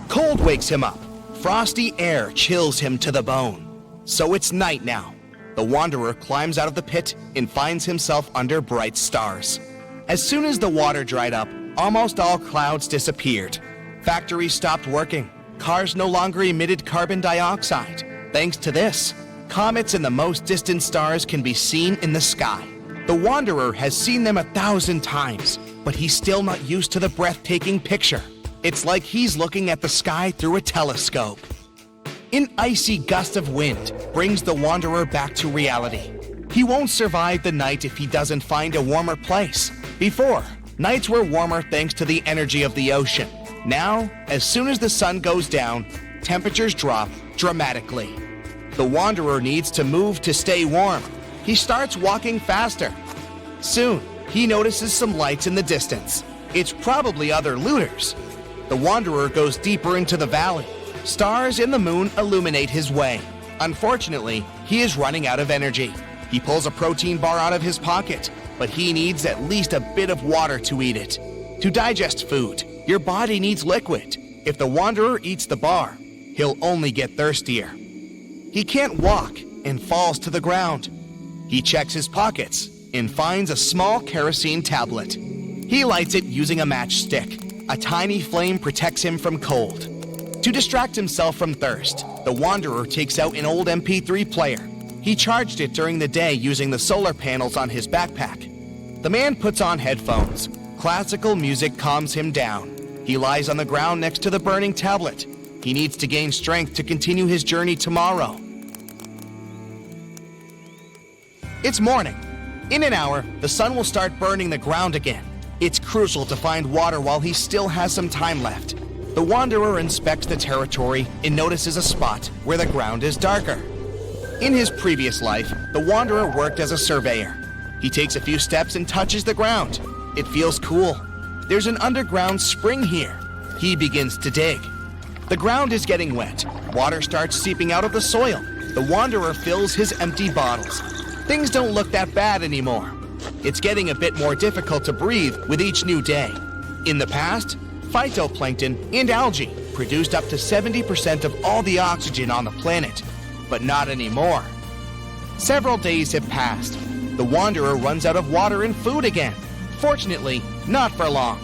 Cold wakes him up. Frosty air chills him to the bone. So it's night now. The wanderer climbs out of the pit and finds himself under bright stars. As soon as the water dried up, almost all clouds disappeared. Factories stopped working. Cars no longer emitted carbon dioxide. Thanks to this, comets and the most distant stars can be seen in the sky. The wanderer has seen them 1,000 times, but he's still not used to the breathtaking picture. It's like he's looking at the sky through a telescope. An icy gust of wind brings the wanderer back to reality. He won't survive the night if he doesn't find a warmer place. Before, nights were warmer thanks to the energy of the ocean. Now, as soon as the sun goes down, temperatures drop dramatically. The wanderer needs to move to stay warm. He starts walking faster. Soon, he notices some lights in the distance. It's probably other looters. The wanderer goes deeper into the valley. Stars and the moon illuminate his way. Unfortunately, he is running out of energy. He pulls a protein bar out of his pocket, but he needs at least a bit of water to eat it. To digest food, your body needs liquid. If the wanderer eats the bar, he'll only get thirstier. He can't walk and falls to the ground. He checks his pockets and finds a small kerosene tablet. He lights it using a matchstick. A tiny flame protects him from cold. To distract himself from thirst, the wanderer takes out an old MP3 player. He charged it during the day using the solar panels on his backpack. The man puts on headphones. Classical music calms him down. He lies on the ground next to the burning tablet. He needs to gain strength to continue his journey tomorrow. It's morning. In an hour, the sun will start burning the ground again. It's crucial to find water while he still has some time left. The wanderer inspects the territory and notices a spot where the ground is darker. In his previous life, the wanderer worked as a surveyor. He takes a few steps and touches the ground. It feels cool. There's an underground spring here. He begins to dig. The ground is getting wet. Water starts seeping out of the soil. The wanderer fills his empty bottles. Things don't look that bad anymore. It's getting a bit more difficult to breathe with each new day. In the past, phytoplankton and algae produced up to 70% of all the oxygen on the planet, but not anymore. Several days have passed. The wanderer runs out of water and food again. Fortunately, not for long.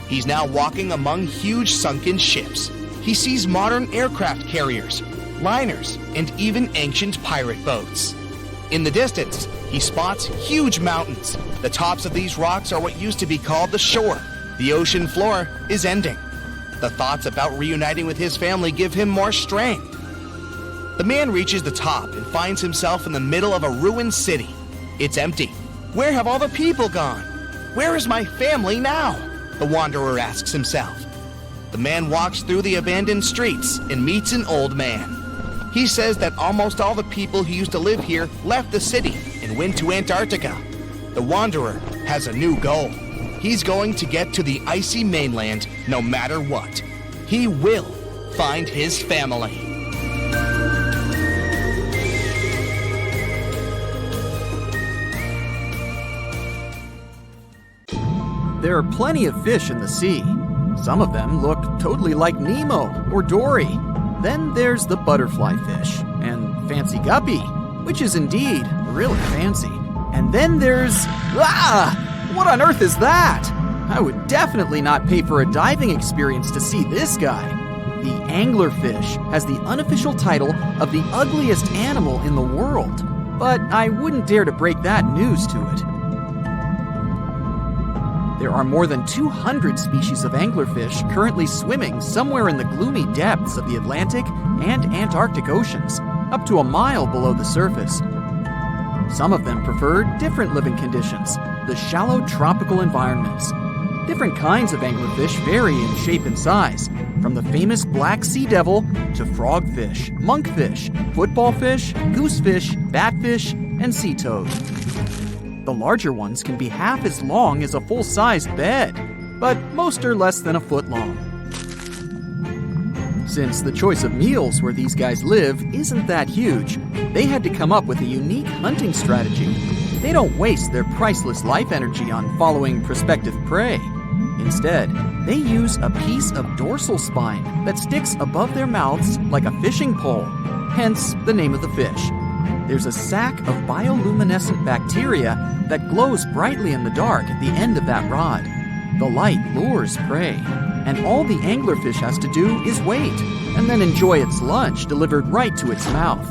He's now walking among huge sunken ships. He sees modern aircraft carriers, liners, and even ancient pirate boats. In the distance, he spots huge mountains. The tops of these rocks are what used to be called the shore. The ocean floor is ending. The thoughts about reuniting with his family give him more strength. The man reaches the top and finds himself in the middle of a ruined city. It's empty. Where have all the people gone? Where is my family now? The wanderer asks himself. The man walks through the abandoned streets and meets an old man. He says that almost all the people who used to live here left the city and went to Antarctica. The wanderer has a new goal. He's going to get to the icy mainland no matter what. He will find his family. There are plenty of fish in the sea. Some of them look totally like Nemo or Dory. Then there's the butterfly fish and fancy guppy, which is indeed really fancy. And then there's... What on earth is that? I would definitely not pay for a diving experience to see this guy. The anglerfish has the unofficial title of the ugliest animal in the world, but I wouldn't dare to break that news to it. There are more than 200 species of anglerfish currently swimming somewhere in the gloomy depths of the Atlantic and Antarctic Oceans, up to a mile below the surface. Some of them prefer different living conditions, the shallow tropical environments. Different kinds of anglerfish vary in shape and size, from the famous black sea devil to frogfish, monkfish, football fish, goosefish, batfish, and sea toad. The larger ones can be half as long as a full-sized bed, but most are less than a foot long. Since the choice of meals where these guys live isn't that huge, they had to come up with a unique hunting strategy. They don't waste their priceless life energy on following prospective prey. Instead, they use a piece of dorsal spine that sticks above their mouths like a fishing pole, hence the name of the fish. There's a sac of bioluminescent bacteria that glows brightly in the dark at the end of that rod. The light lures prey, and all the anglerfish has to do is wait, and then enjoy its lunch delivered right to its mouth.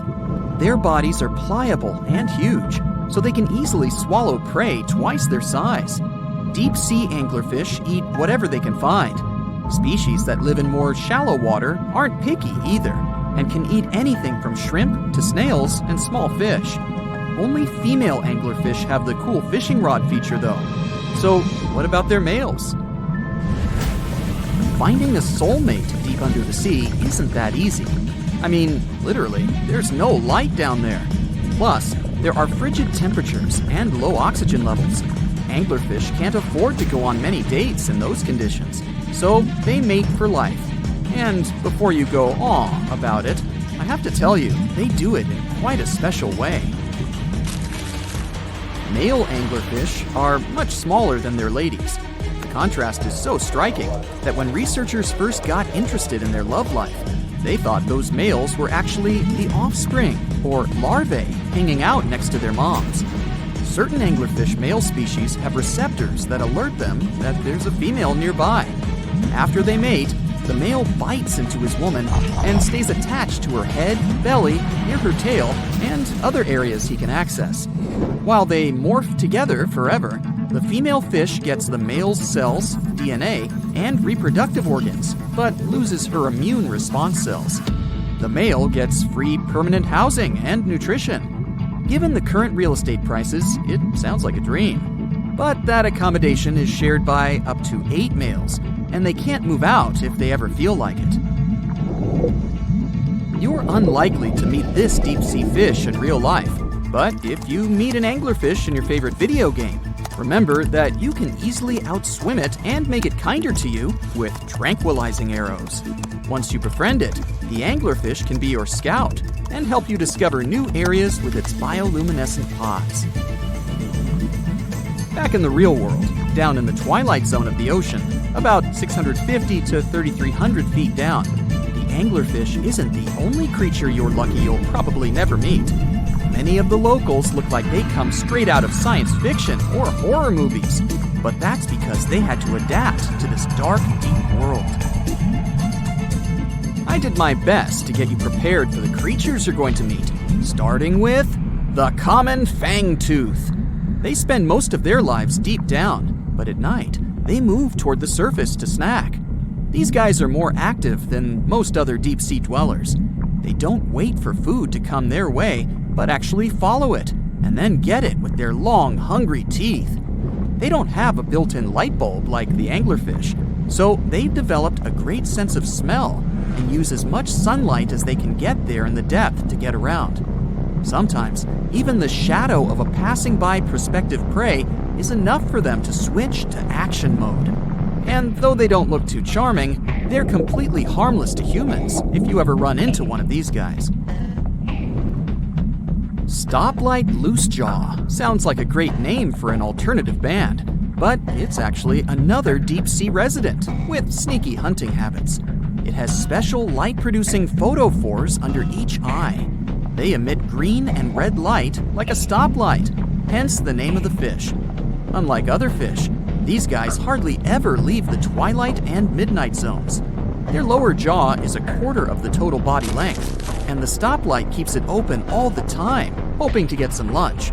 Their bodies are pliable and huge, so they can easily swallow prey twice their size. Deep-sea anglerfish eat whatever they can find. Species that live in more shallow water aren't picky either, and can eat anything from shrimp to snails and small fish. Only female anglerfish have the cool fishing rod feature though. So what about their males? Finding a soulmate deep under the sea isn't that easy. I mean, literally, there's no light down there. Plus, there are frigid temperatures and low oxygen levels. Anglerfish can't afford to go on many dates in those conditions, so they mate for life. And before you go aw about it, I have to tell you, they do it in quite a special way. Male anglerfish are much smaller than their ladies. The contrast is so striking that when researchers first got interested in their love life, they thought those males were actually the offspring, or larvae, hanging out next to their moms. Certain anglerfish male species have receptors that alert them that there's a female nearby. After they mate, the male bites into his woman and stays attached to her head, belly, near her tail, and other areas he can access. While they morph together forever, the female fish gets the male's cells, DNA, and reproductive organs, but loses her immune response cells. The male gets free permanent housing and nutrition. Given the current real estate prices, it sounds like a dream. But that accommodation is shared by up to 8 males, and they can't move out if they ever feel like it. You're unlikely to meet this deep-sea fish in real life, but if you meet an anglerfish in your favorite video game, remember that you can easily outswim it and make it kinder to you with tranquilizing arrows. Once you befriend it, the anglerfish can be your scout and help you discover new areas with its bioluminescent pods. Back in the real world, down in the twilight zone of the ocean, about 650 to 3,300 feet down, the anglerfish isn't the only creature you're lucky you'll probably never meet. Many of the locals look like they come straight out of science fiction or horror movies, but that's because they had to adapt to this dark, deep world. I did my best to get you prepared for the creatures you're going to meet, starting with the common fangtooth. They spend most of their lives deep down, but at night, they move toward the surface to snack. These guys are more active than most other deep-sea dwellers. They don't wait for food to come their way, but actually follow it, and then get it with their long, hungry teeth. They don't have a built-in light bulb like the anglerfish, so they've developed a great sense of smell and use as much sunlight as they can get there in the depth to get around. Sometimes, even the shadow of a passing by prospective prey is enough for them to switch to action mode. And though they don't look too charming, they're completely harmless to humans if you ever run into one of these guys. Stoplight Loosejaw sounds like a great name for an alternative band, but it's actually another deep-sea resident with sneaky hunting habits. It has special light-producing photophores under each eye. They emit green and red light like a stoplight, hence the name of the fish. Unlike other fish, these guys hardly ever leave the twilight and midnight zones. Their lower jaw is a quarter of the total body length, and the stoplight keeps it open all the time, hoping to get some lunch.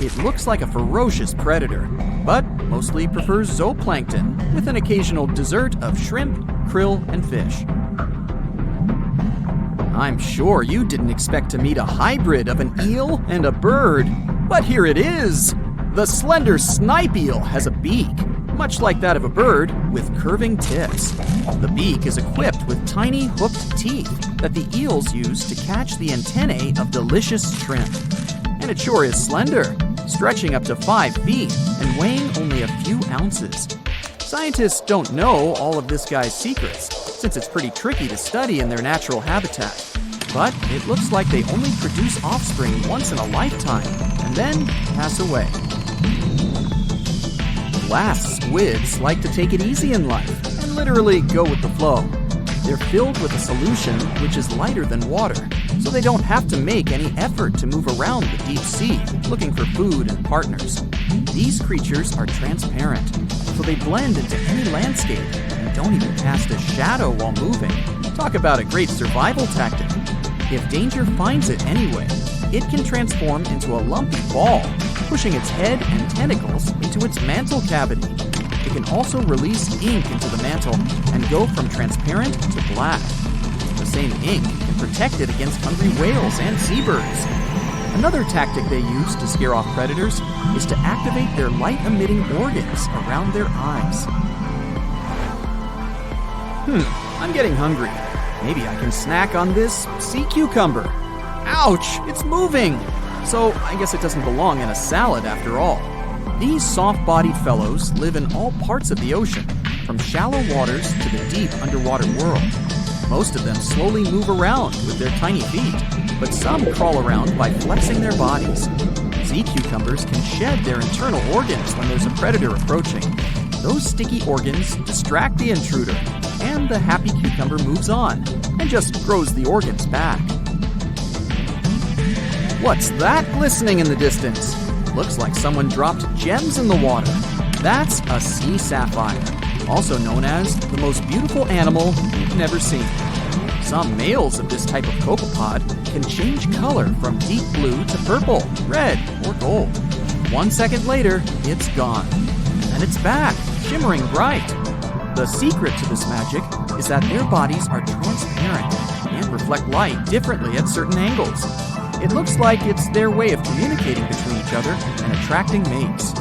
It looks like a ferocious predator, but mostly prefers zooplankton with an occasional dessert of shrimp, krill, and fish. I'm sure you didn't expect to meet a hybrid of an eel and a bird, but here it is! The slender snipe eel has a beak, much like that of a bird, with curving tips. The beak is equipped with tiny hooked teeth that the eels use to catch the antennae of delicious shrimp. And it sure is slender, stretching up to 5 feet and weighing only a few ounces. Scientists don't know all of this guy's secrets, since it's pretty tricky to study in their natural habitat. But it looks like they only produce offspring once in a lifetime, and then pass away. Glass squids like to take it easy in life and literally go with the flow. They're filled with a solution which is lighter than water, so they don't have to make any effort to move around the deep sea looking for food and partners. These creatures are transparent, so they blend into any landscape and don't even cast a shadow while moving. Talk about a great survival tactic. If danger finds it anyway, it can transform into a lumpy ball, pushing its head and tentacles into its mantle cavity. It can also release ink into the mantle and go from transparent to black. The same ink can protect it against hungry whales and seabirds. Another tactic they use to scare off predators is to activate their light-emitting organs around their eyes. I'm getting hungry. Maybe I can snack on this sea cucumber. Ouch, it's moving! So I guess it doesn't belong in a salad after all. These soft-bodied fellows live in all parts of the ocean, from shallow waters to the deep underwater world. Most of them slowly move around with their tiny feet, but some crawl around by flexing their bodies. Sea cucumbers can shed their internal organs when there's a predator approaching. Those sticky organs distract the intruder, and the happy cucumber moves on and just grows the organs back. What's that glistening in the distance? Looks like someone dropped gems in the water. That's a sea sapphire, also known as the most beautiful animal you've never seen. Some males of this type of copepod can change color from deep blue to purple, red, or gold. 1 second later, it's gone. And it's back, shimmering bright. The secret to this magic is that their bodies are transparent and reflect light differently at certain angles. It looks like it's their way of communicating between each other and attracting mates.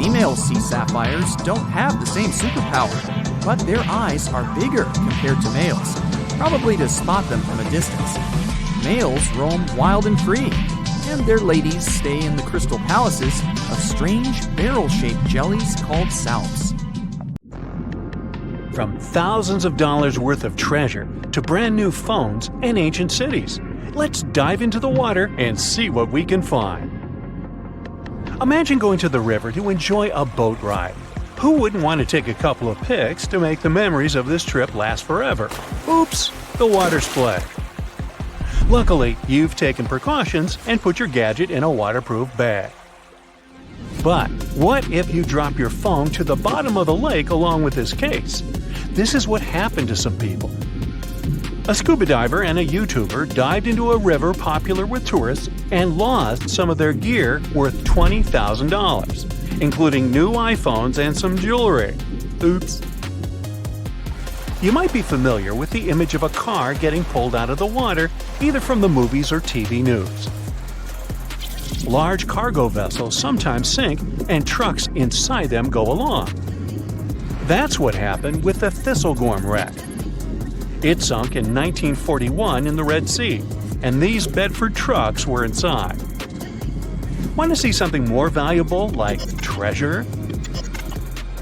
Female sea sapphires don't have the same superpower, but their eyes are bigger compared to males, probably to spot them from a distance. Males roam wild and free, and their ladies stay in the crystal palaces of strange barrel-shaped jellies called salps. From thousands of dollars worth of treasure to brand new phones and ancient cities, let's dive into the water and see what we can find. Imagine going to the river to enjoy a boat ride. Who wouldn't want to take a couple of pics to make the memories of this trip last forever? Oops, the water split. Luckily, you've taken precautions and put your gadget in a waterproof bag. But what if you drop your phone to the bottom of the lake along with this case? This is what happened to some people. A scuba diver and a YouTuber dived into a river popular with tourists and lost some of their gear worth $20,000, including new iPhones and some jewelry. Oops. You might be familiar with the image of a car getting pulled out of the water, either from the movies or TV news. Large cargo vessels sometimes sink, and trucks inside them go along. That's what happened with the Thistlegorm wreck. It sunk in 1941 in the Red Sea, and these Bedford trucks were inside. Want to see something more valuable, like treasure?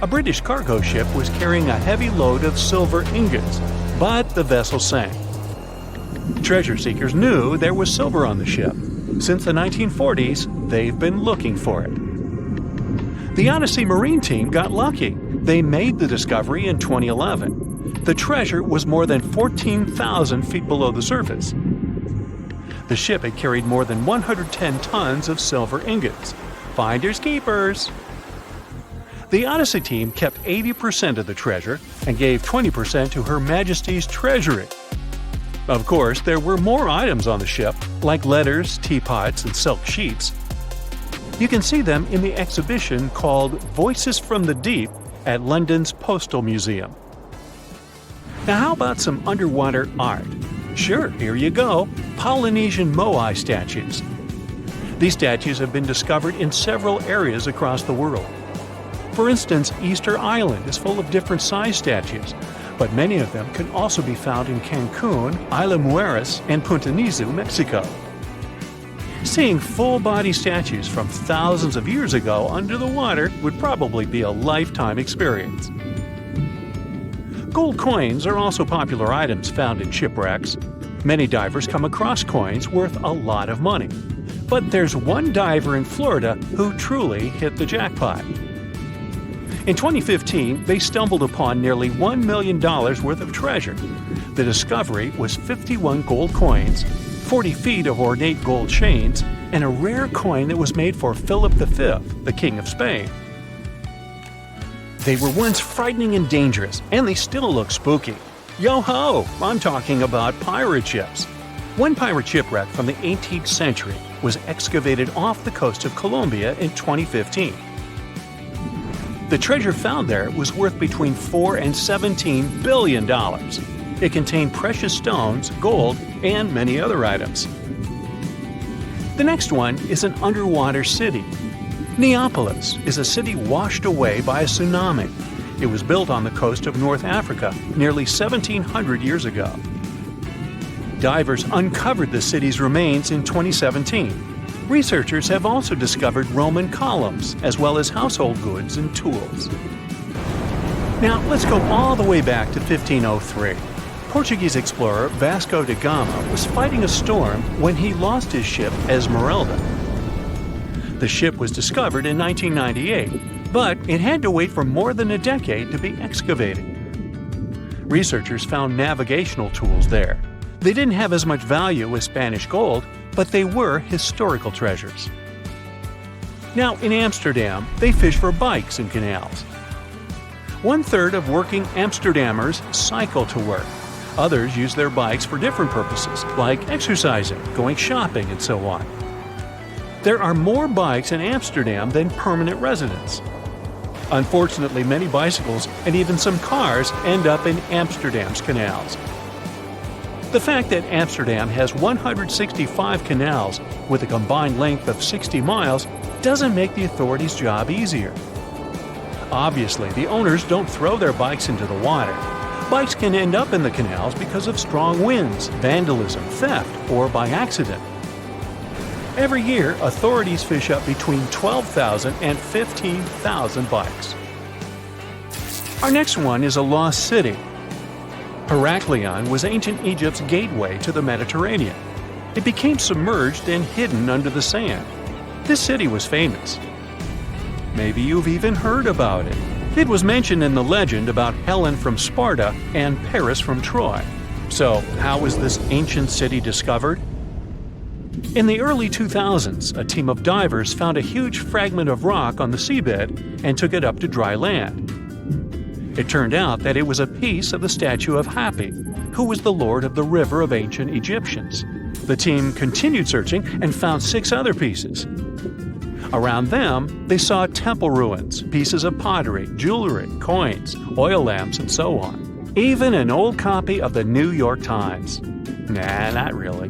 A British cargo ship was carrying a heavy load of silver ingots, but the vessel sank. Treasure seekers knew there was silver on the ship. Since the 1940s, they've been looking for it. The Odyssey Marine team got lucky. They made the discovery in 2011. The treasure was more than 14,000 feet below the surface. The ship had carried more than 110 tons of silver ingots. Finders keepers. The Odyssey team kept 80% of the treasure and gave 20% to Her Majesty's Treasury. Of course, there were more items on the ship, like letters, teapots, and silk sheets. You can see them in the exhibition called Voices from the Deep at London's Postal Museum. Now how about some underwater art? Sure, here you go, Polynesian moai statues. These statues have been discovered in several areas across the world. For instance, Easter Island is full of different size statues, but many of them can also be found in Cancun, Isla Mujeres, and Punta Nizu, Mexico. Seeing full-body statues from thousands of years ago under the water would probably be a lifetime experience. Gold coins are also popular items found in shipwrecks. Many divers come across coins worth a lot of money. But there's one diver in Florida who truly hit the jackpot. In 2015, they stumbled upon nearly $1 million worth of treasure. The discovery was 51 gold coins, 40 feet of ornate gold chains, and a rare coin that was made for Philip V, the King of Spain. They were once frightening and dangerous, and they still look spooky. Yo-ho! I'm talking about pirate ships. One pirate shipwreck from the 18th century was excavated off the coast of Colombia in 2015. The treasure found there was worth between $4 and $17 billion. It contained precious stones, gold, and many other items. The next one is an underwater city. Neapolis is a city washed away by a tsunami. It was built on the coast of North Africa nearly 1,700 years ago. Divers uncovered the city's remains in 2017. Researchers have also discovered Roman columns, as well as household goods and tools. Now, let's go all the way back to 1503. Portuguese explorer Vasco da Gama was fighting a storm when he lost his ship Esmeralda. The ship was discovered in 1998, but it had to wait for more than a decade to be excavated. Researchers found navigational tools there. They didn't have as much value as Spanish gold, but they were historical treasures. Now, in Amsterdam, they fish for bikes in canals. 1/3 of working Amsterdammers cycle to work. Others use their bikes for different purposes, like exercising, going shopping, and so on. There are more bikes in Amsterdam than permanent residents. Unfortunately, many bicycles and even some cars end up in Amsterdam's canals. The fact that Amsterdam has 165 canals with a combined length of 60 miles doesn't make the authorities' job easier. Obviously, the owners don't throw their bikes into the water. Bikes can end up in the canals because of strong winds, vandalism, theft, or by accident. Every year, authorities fish up between 12,000 and 15,000 bikes. Our next one is a lost city. Heraklion was ancient Egypt's gateway to the Mediterranean. It became submerged and hidden under the sand. This city was famous. Maybe you've even heard about it. It was mentioned in the legend about Helen from Sparta and Paris from Troy. So, how was this ancient city discovered? In the early 2000s, a team of divers found a huge fragment of rock on the seabed and took it up to dry land. It turned out that it was a piece of the statue of Hapi, who was the lord of the river of ancient Egyptians. The team continued searching and found 6 other pieces. Around them, they saw temple ruins, pieces of pottery, jewelry, coins, oil lamps, and so on. Even an old copy of the New York Times. Nah, not really.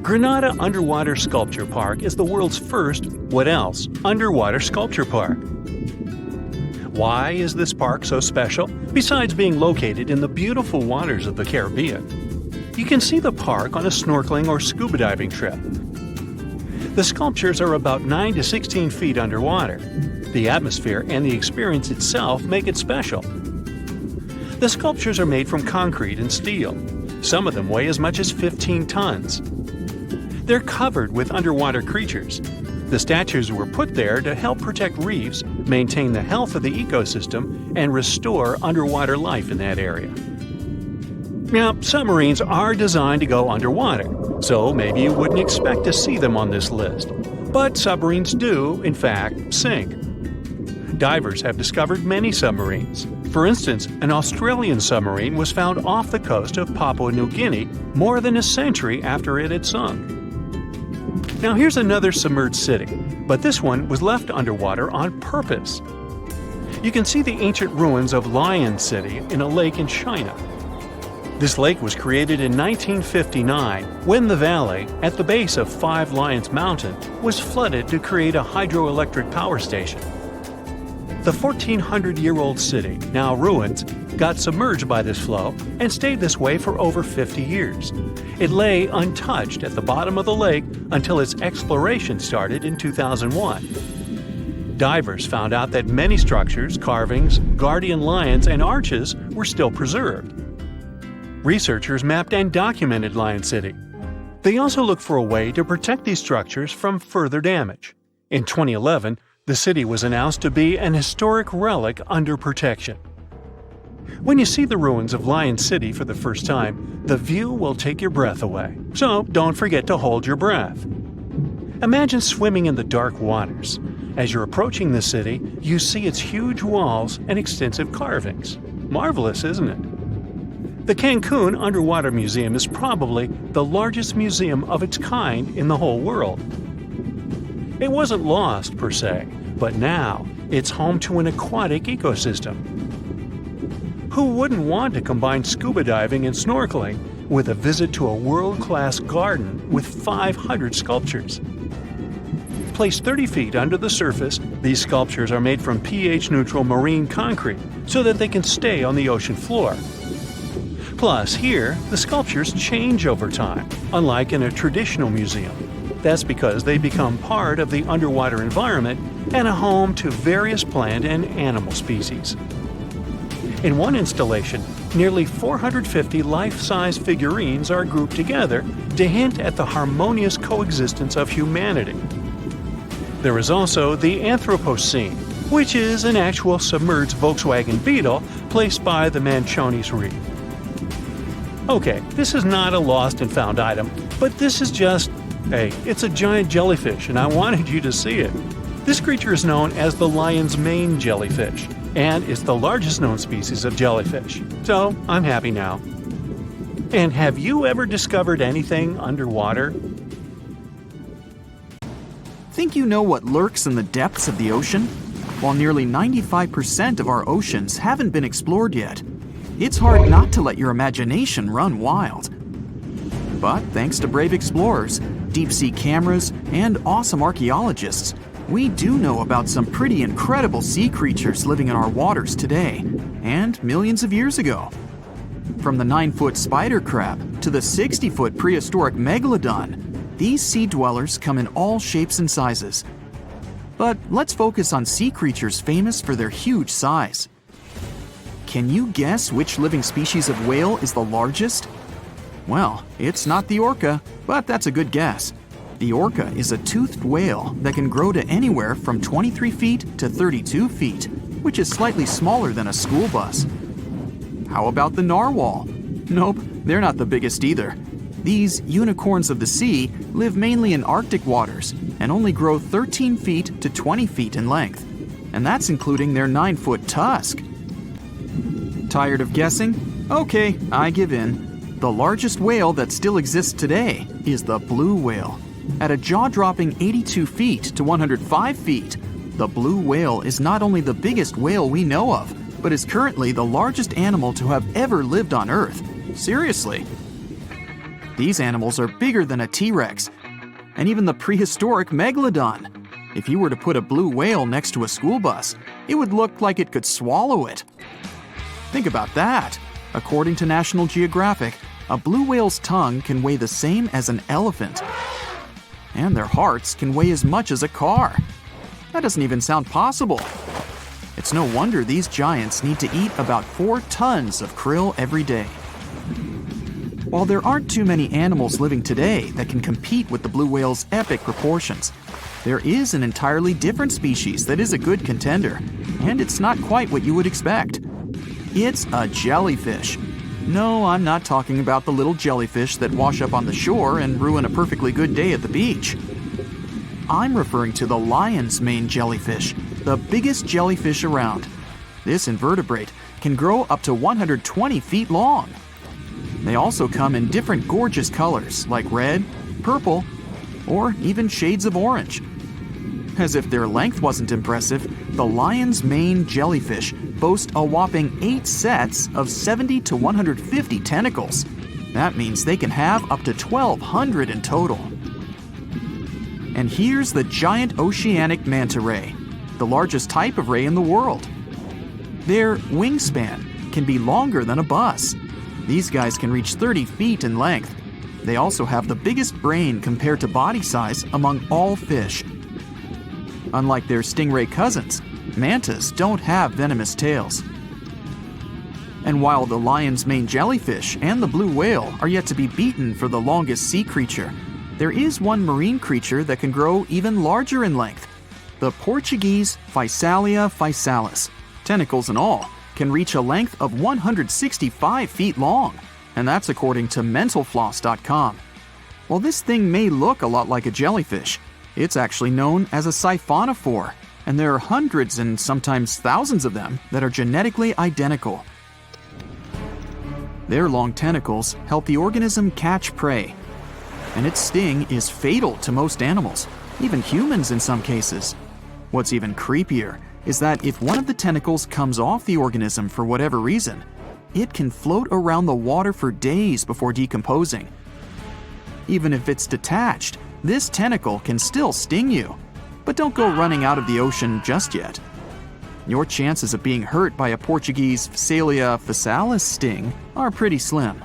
Granada Underwater Sculpture Park is the world's first, what else, underwater sculpture park. Why is this park so special, besides being located in the beautiful waters of the Caribbean? You can see the park on a snorkeling or scuba diving trip. The sculptures are about 9 to 16 feet underwater. The atmosphere and the experience itself make it special. The sculptures are made from concrete and steel. Some of them weigh as much as 15 tons. They're covered with underwater creatures. The statues were put there to help protect reefs, maintain the health of the ecosystem, and restore underwater life in that area. Now, submarines are designed to go underwater, so maybe you wouldn't expect to see them on this list. But submarines do, in fact, sink. Divers have discovered many submarines. For instance, an Australian submarine was found off the coast of Papua New Guinea more than a century after it had sunk. Now here's another submerged city, but this one was left underwater on purpose. You can see the ancient ruins of Lion City in a lake in China. This lake was created in 1959 when the valley, at the base of Five Lions Mountain, was flooded to create a hydroelectric power station. The 1,400-year-old city, now ruins, got submerged by this flow and stayed this way for over 50 years. It lay untouched at the bottom of the lake until its exploration started in 2001. Divers found out that many structures, carvings, guardian lions, and arches were still preserved. Researchers mapped and documented Lion City. They also looked for a way to protect these structures from further damage. In 2011, the city was announced to be an historic relic under protection. When you see the ruins of Lion City for the first time, the view will take your breath away. So don't forget to hold your breath. Imagine swimming in the dark waters. As you're approaching the city, you see its huge walls and extensive carvings. Marvelous, isn't it? The Cancun Underwater Museum is probably the largest museum of its kind in the whole world. It wasn't lost, per se, but now it's home to an aquatic ecosystem. Who wouldn't want to combine scuba diving and snorkeling with a visit to a world-class garden with 500 sculptures? Placed 30 feet under the surface, these sculptures are made from pH-neutral marine concrete so that they can stay on the ocean floor. Plus, here, the sculptures change over time, unlike in a traditional museum. That's because they become part of the underwater environment and a home to various plant and animal species. In one installation, nearly 450 life-size figurines are grouped together to hint at the harmonious coexistence of humanity. There is also the Anthropocene, which is an actual submerged Volkswagen Beetle placed by the Manchonis Reef. Okay, this is not a lost and found item, but this is just, hey, it's a giant jellyfish and I wanted you to see it. This creature is known as the lion's mane jellyfish, and it's the largest known species of jellyfish. So, I'm happy now. And have you ever discovered anything underwater? Think you know what lurks in the depths of the ocean? While nearly 95% of our oceans haven't been explored yet, it's hard not to let your imagination run wild. But thanks to brave explorers, deep-sea cameras, and awesome archaeologists, we do know about some pretty incredible sea creatures living in our waters today, and millions of years ago. From the 9-foot spider crab to the 60-foot prehistoric megalodon, these sea dwellers come in all shapes and sizes. But let's focus on sea creatures famous for their huge size. Can you guess which living species of whale is the largest? Well, it's not the orca, but that's a good guess. The orca is a toothed whale that can grow to anywhere from 23 feet to 32 feet, which is slightly smaller than a school bus. How about the narwhal? Nope, they're not the biggest either. These unicorns of the sea live mainly in Arctic waters and only grow 13 feet to 20 feet in length, and that's including their 9-foot tusk. Tired of guessing? Okay, I give in. The largest whale that still exists today is the blue whale. At a jaw-dropping 82 feet to 105 feet, the blue whale is not only the biggest whale we know of, but is currently the largest animal to have ever lived on Earth. Seriously. These animals are bigger than a T-Rex, and even the prehistoric megalodon. If you were to put a blue whale next to a school bus, it would look like it could swallow it. Think about that. According to National Geographic, a blue whale's tongue can weigh the same as an elephant. And their hearts can weigh as much as a car. That doesn't even sound possible. It's no wonder these giants need to eat about 4 tons of krill every day. While there aren't too many animals living today that can compete with the blue whale's epic proportions, there is an entirely different species that is a good contender, and it's not quite what you would expect. It's a jellyfish. No, I'm not talking about the little jellyfish that wash up on the shore and ruin a perfectly good day at the beach. I'm referring to the lion's mane jellyfish, the biggest jellyfish around. This invertebrate can grow up to 120 feet long. They also come in different gorgeous colors like red, purple, or even shades of orange. As if their length wasn't impressive, the lion's mane jellyfish boast a whopping 8 sets of 70 to 150 tentacles. That means they can have up to 1,200 in total. And here's the giant oceanic manta ray, the largest type of ray in the world. Their wingspan can be longer than a bus. These guys can reach 30 feet in length. They also have the biggest brain compared to body size among all fish. Unlike their stingray cousins, mantas don't have venomous tails. And while the lion's mane jellyfish and the blue whale are yet to be beaten for the longest sea creature, there is one marine creature that can grow even larger in length. The Portuguese Physalia physalis, tentacles and all, can reach a length of 165 feet long, and that's according to mentalfloss.com. While this thing may look a lot like a jellyfish, it's actually known as a siphonophore, and there are hundreds and sometimes thousands of them that are genetically identical. Their long tentacles help the organism catch prey, and its sting is fatal to most animals, even humans in some cases. What's even creepier is that if one of the tentacles comes off the organism for whatever reason, it can float around the water for days before decomposing. Even if it's detached, this tentacle can still sting you. But don't go running out of the ocean just yet. Your chances of being hurt by a Portuguese Physalia physalis sting are pretty slim.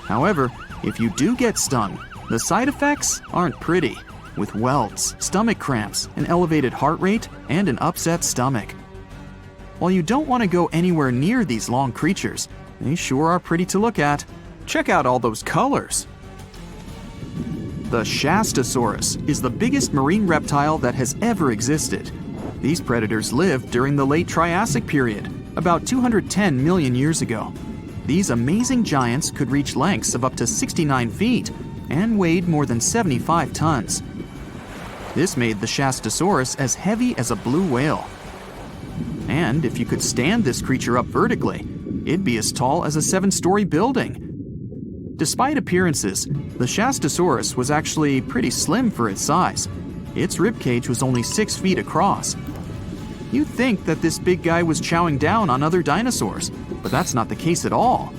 However, if you do get stung, the side effects aren't pretty, with welts, stomach cramps, an elevated heart rate, and an upset stomach. While you don't want to go anywhere near these long creatures, they sure are pretty to look at. Check out all those colors. The Shastasaurus is the biggest marine reptile that has ever existed. These predators lived during the late Triassic period, about 210 million years ago. These amazing giants could reach lengths of up to 69 feet and weighed more than 75 tons. This made the Shastasaurus as heavy as a blue whale. And if you could stand this creature up vertically, it'd be as tall as a 7-story building. Despite appearances, the Shastasaurus was actually pretty slim for its size. Its ribcage was only 6 feet across. You'd think that this big guy was chowing down on other dinosaurs, but that's not the case at all.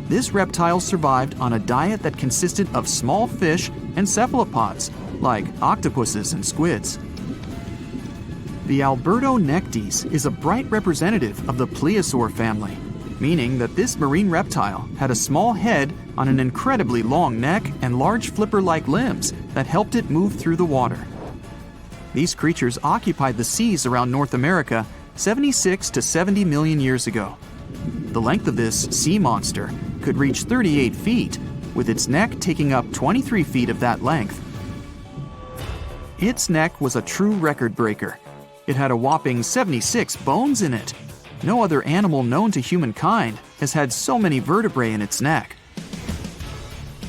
This reptile survived on a diet that consisted of small fish and cephalopods, like octopuses and squids. The Albertonectes is a bright representative of the plesiosaur family, meaning that this marine reptile had a small head on an incredibly long neck and large flipper-like limbs that helped it move through the water. These creatures occupied the seas around North America 76 to 70 million years ago. The length of this sea monster could reach 38 feet, with its neck taking up 23 feet of that length. Its neck was a true record breaker. It had a whopping 76 bones in it. No other animal known to humankind has had so many vertebrae in its neck.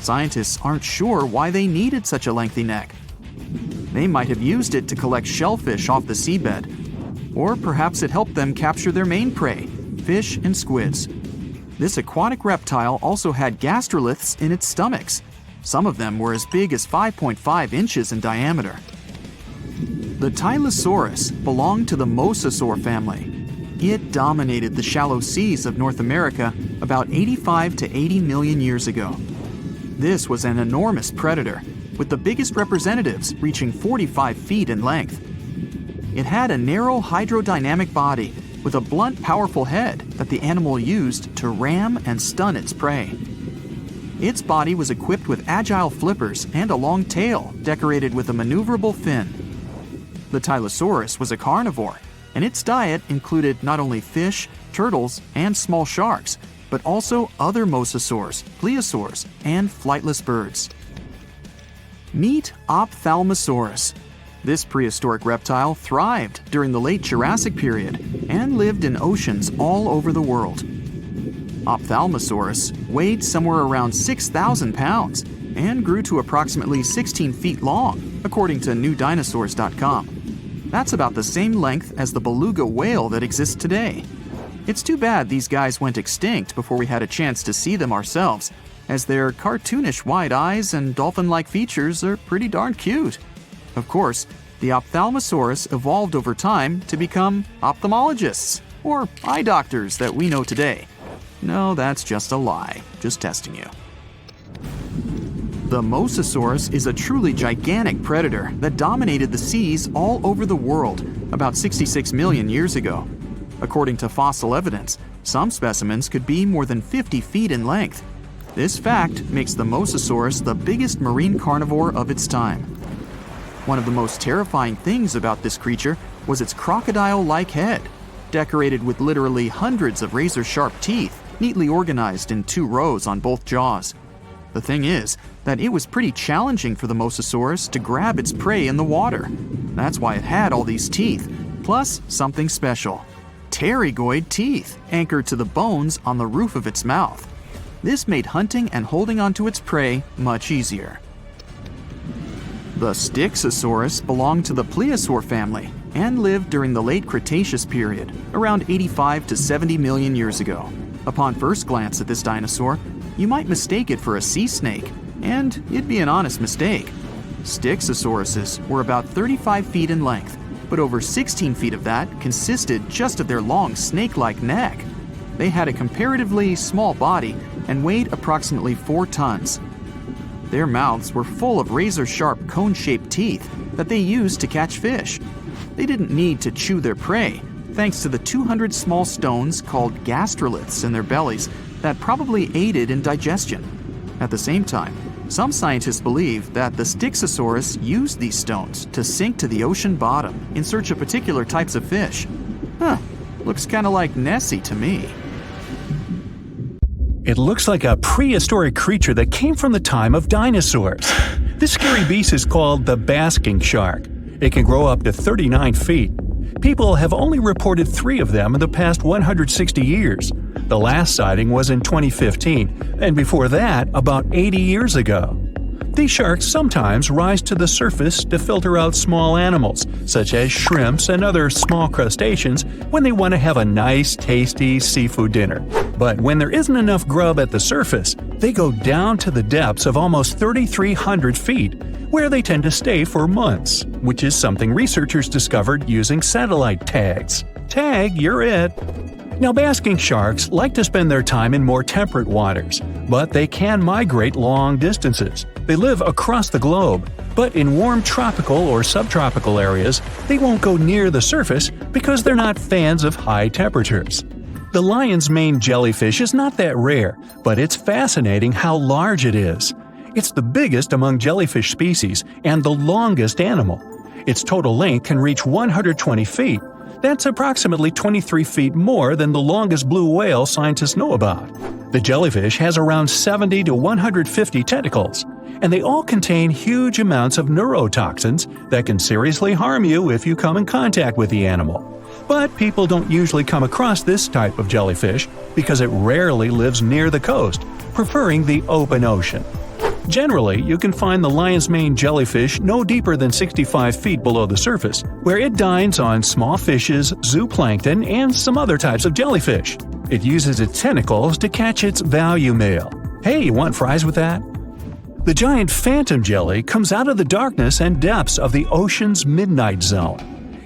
Scientists aren't sure why they needed such a lengthy neck. They might have used it to collect shellfish off the seabed, or perhaps it helped them capture their main prey, fish and squids. This aquatic reptile also had gastroliths in its stomachs. Some of them were as big as 5.5 inches in diameter. The Tylosaurus belonged to the mosasaur family. It dominated the shallow seas of North America about 85 to 80 million years ago. This was an enormous predator, with the biggest representatives reaching 45 feet in length. It had a narrow hydrodynamic body with a blunt, powerful head that the animal used to ram and stun its prey. Its body was equipped with agile flippers and a long tail decorated with a maneuverable fin. The Tylosaurus was a carnivore, and its diet included not only fish, turtles, and small sharks, but also other mosasaurs, plesiosaurs, and flightless birds. Meet Ophthalmosaurus. This prehistoric reptile thrived during the late Jurassic period and lived in oceans all over the world. Ophthalmosaurus weighed somewhere around 6,000 pounds and grew to approximately 16 feet long, according to newdinosaurs.com. That's about the same length as the beluga whale that exists today. It's too bad these guys went extinct before we had a chance to see them ourselves, as their cartoonish wide eyes and dolphin-like features are pretty darn cute. Of course, the Ophthalmosaurus evolved over time to become ophthalmologists, or eye doctors that we know today. No, that's just a lie. Just testing you. The Mosasaurus is a truly gigantic predator that dominated the seas all over the world about 66 million years ago. According to fossil evidence, some specimens could be more than 50 feet in length. This fact makes the Mosasaurus the biggest marine carnivore of its time. One of the most terrifying things about this creature was its crocodile-like head, decorated with literally hundreds of razor-sharp teeth, neatly organized in 2 rows on both jaws. The thing is that it was pretty challenging for the Mosasaurus to grab its prey in the water. That's why it had all these teeth, plus something special: pterygoid teeth anchored to the bones on the roof of its mouth. This made hunting and holding onto its prey much easier. The Styxosaurus belonged to the plesiosaur family and lived during the late Cretaceous period, around 85 to 70 million years ago. Upon first glance at this dinosaur, you might mistake it for a sea snake, and it'd be an honest mistake. Styxosauruses were about 35 feet in length, but over 16 feet of that consisted just of their long snake-like neck. They had a comparatively small body and weighed approximately 4 tons. Their mouths were full of razor-sharp cone-shaped teeth that they used to catch fish. They didn't need to chew their prey, thanks to the 200 small stones called gastroliths in their bellies that probably aided in digestion. At the same time, some scientists believe that the Styxosaurus used these stones to sink to the ocean bottom in search of particular types of fish. Looks kind of like Nessie to me. It looks like a prehistoric creature that came from the time of dinosaurs. This scary beast is called the basking shark. It can grow up to 39 feet. People have only reported 3 of them in the past 160 years. The last sighting was in 2015, and before that, about 80 years ago. These sharks sometimes rise to the surface to filter out small animals, such as shrimps and other small crustaceans, when they want to have a nice, tasty seafood dinner. But when there isn't enough grub at the surface, they go down to the depths of almost 3,300 feet, where they tend to stay for months, which is something researchers discovered using satellite tags. Tag, you're it! Now, basking sharks like to spend their time in more temperate waters, but they can migrate long distances. They live across the globe, but in warm tropical or subtropical areas, they won't go near the surface because they're not fans of high temperatures. The lion's mane jellyfish is not that rare, but it's fascinating how large it is. It's the biggest among jellyfish species and the longest animal. Its total length can reach 120 feet. That's approximately 23 feet more than the longest blue whale scientists know about. The jellyfish has around 70 to 150 tentacles, and they all contain huge amounts of neurotoxins that can seriously harm you if you come in contact with the animal. But people don't usually come across this type of jellyfish because it rarely lives near the coast, preferring the open ocean. Generally, you can find the lion's mane jellyfish no deeper than 65 feet below the surface, where it dines on small fishes, zooplankton, and some other types of jellyfish. It uses its tentacles to catch its value male. Hey, you want fries with that? The giant phantom jelly comes out of the darkness and depths of the ocean's midnight zone.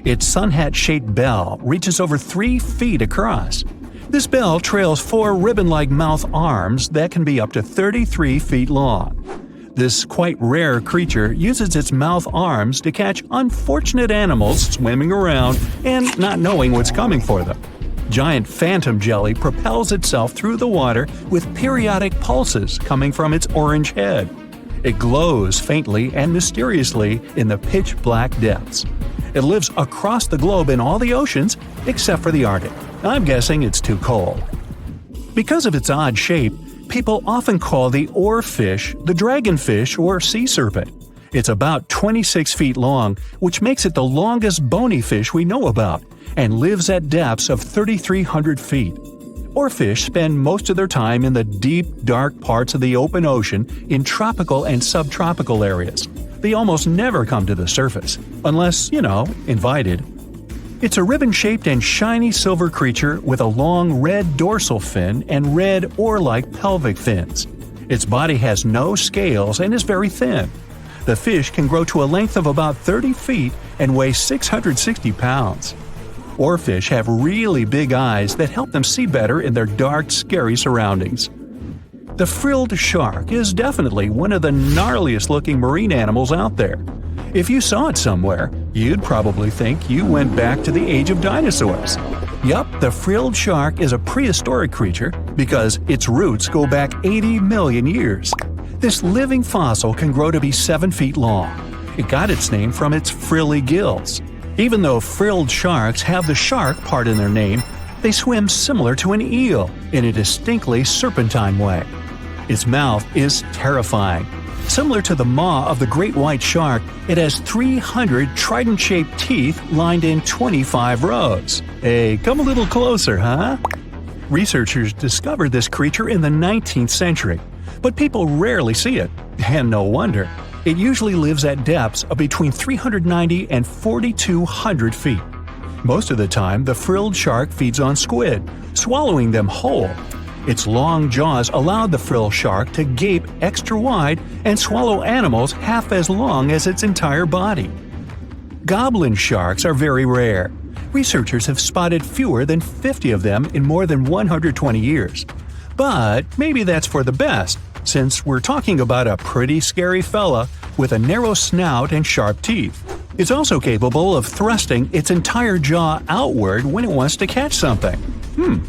Its sun hat-shaped bell reaches over 3 feet across. This bell trails 4 ribbon-like mouth arms that can be up to 33 feet long. This quite rare creature uses its mouth arms to catch unfortunate animals swimming around and not knowing what's coming for them. Giant phantom jelly propels itself through the water with periodic pulses coming from its orange head. It glows faintly and mysteriously in the pitch-black depths. It lives across the globe in all the oceans except for the Arctic. I'm guessing it's too cold. Because of its odd shape, people often call the oarfish the dragonfish or sea serpent. It's about 26 feet long, which makes it the longest bony fish we know about, and lives at depths of 3,300 feet. Oarfish spend most of their time in the deep, dark parts of the open ocean in tropical and subtropical areas. they almost never come to the surface, unless, invited. It's a ribbon-shaped and shiny silver creature with a long red dorsal fin and red oar-like pelvic fins. Its body has no scales and is very thin. The fish can grow to a length of about 30 feet and weigh 660 pounds. Oarfish have really big eyes that help them see better in their dark, scary surroundings. The frilled shark is definitely one of the gnarliest-looking marine animals out there. If you saw it somewhere, you'd probably think you went back to the age of dinosaurs. Yup, the frilled shark is a prehistoric creature because its roots go back 80 million years. This living fossil can grow to be 7 feet long. It got its name from its frilly gills. Even though frilled sharks have the shark part in their name, they swim similar to an eel in a distinctly serpentine way. Its mouth is terrifying. Similar to the maw of the great white shark, it has 300 trident-shaped teeth lined in 25 rows. Hey, come a little closer, huh? Researchers discovered this creature in the 19th century, but people rarely see it, and no wonder. It usually lives at depths of between 390 and 4,200 feet. Most of the time, the frilled shark feeds on squid, swallowing them whole. Its long jaws allowed the frilled shark to gape extra wide and swallow animals half as long as its entire body. Goblin sharks are very rare. Researchers have spotted fewer than 50 of them in more than 120 years. But maybe that's for the best, since we're talking about a pretty scary fella with a narrow snout and sharp teeth. It's also capable of thrusting its entire jaw outward when it wants to catch something.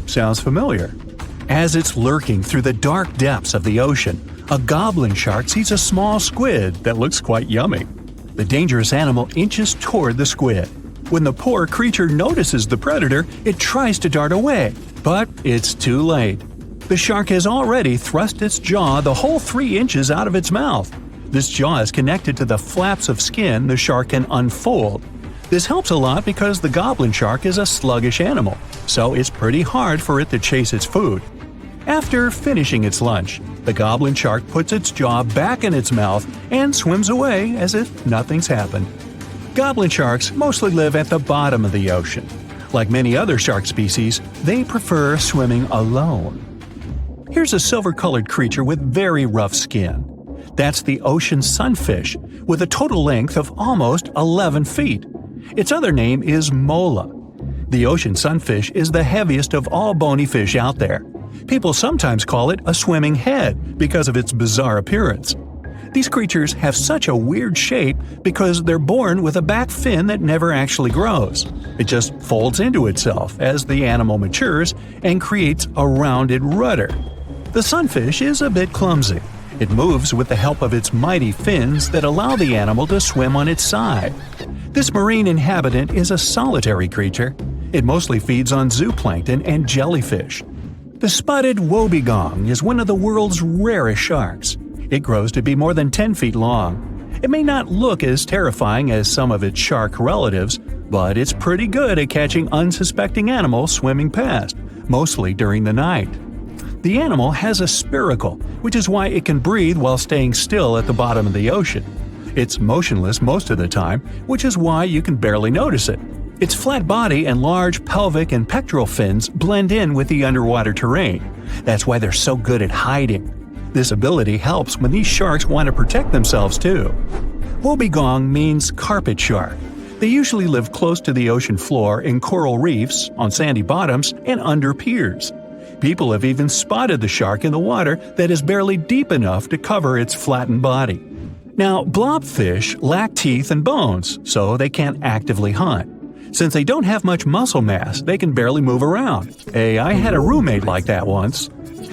Sounds familiar. As it's lurking through the dark depths of the ocean, a goblin shark sees a small squid that looks quite yummy. The dangerous animal inches toward the squid. When the poor creature notices the predator, it tries to dart away, but it's too late. The shark has already thrust its jaw the whole 3 inches out of its mouth. This jaw is connected to the flaps of skin the shark can unfold. This helps a lot because the goblin shark is a sluggish animal, so it's pretty hard for it to chase its food. After finishing its lunch, the goblin shark puts its jaw back in its mouth and swims away as if nothing's happened. Goblin sharks mostly live at the bottom of the ocean. Like many other shark species, they prefer swimming alone. Here's a silver-colored creature with very rough skin. That's the ocean sunfish, with a total length of almost 11 feet. Its other name is mola. The ocean sunfish is the heaviest of all bony fish out there. People sometimes call it a swimming head because of its bizarre appearance. These creatures have such a weird shape because they're born with a back fin that never actually grows. It just folds into itself as the animal matures and creates a rounded rudder. The sunfish is a bit clumsy. It moves with the help of its mighty fins that allow the animal to swim on its side. This marine inhabitant is a solitary creature. It mostly feeds on zooplankton and jellyfish. The spotted wobbegong is one of the world's rarest sharks. It grows to be more than 10 feet long. It may not look as terrifying as some of its shark relatives, but it's pretty good at catching unsuspecting animals swimming past, mostly during the night. The animal has a spiracle, which is why it can breathe while staying still at the bottom of the ocean. It's motionless most of the time, which is why you can barely notice it. Its flat body and large pelvic and pectoral fins blend in with the underwater terrain. That's why they're so good at hiding. This ability helps when these sharks want to protect themselves too. Wobbegong means carpet shark. They usually live close to the ocean floor in coral reefs, on sandy bottoms, and under piers. People have even spotted the shark in the water that is barely deep enough to cover its flattened body. Now, blobfish lack teeth and bones, so they can't actively hunt. Since they don't have much muscle mass, they can barely move around. Hey, I had a roommate like that once.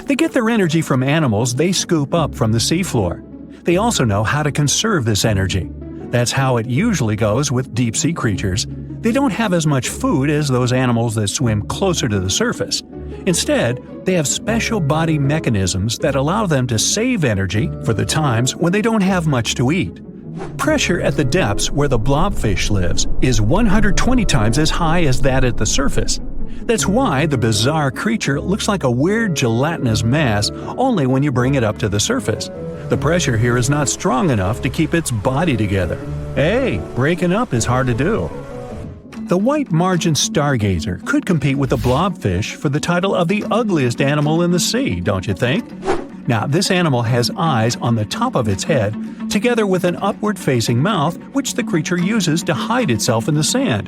They get their energy from animals they scoop up from the seafloor. They also know how to conserve this energy. That's how it usually goes with deep-sea creatures. They don't have as much food as those animals that swim closer to the surface. Instead, they have special body mechanisms that allow them to save energy for the times when they don't have much to eat. Pressure at the depths where the blobfish lives is 120 times as high as that at the surface. That's why the bizarre creature looks like a weird gelatinous mass only when you bring it up to the surface. The pressure here is not strong enough to keep its body together. Hey, breaking up is hard to do. The white margin stargazer could compete with the blobfish for the title of the ugliest animal in the sea, don't you think? Now, this animal has eyes on the top of its head, together with an upward-facing mouth which the creature uses to hide itself in the sand.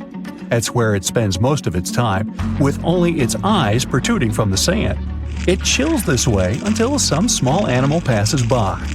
That's where it spends most of its time, with only its eyes protruding from the sand. It chills this way until some small animal passes by.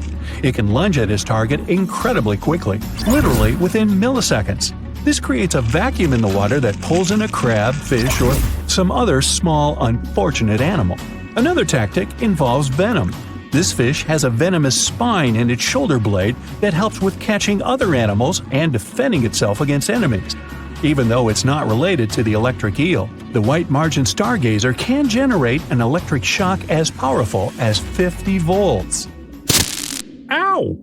It can lunge at its target incredibly quickly, literally within milliseconds. This creates a vacuum in the water that pulls in a crab, fish, or some other small, unfortunate animal. Another tactic involves venom. This fish has a venomous spine in its shoulder blade that helps with catching other animals and defending itself against enemies. Even though it's not related to the electric eel, the white margin stargazer can generate an electric shock as powerful as 50 volts. Ow!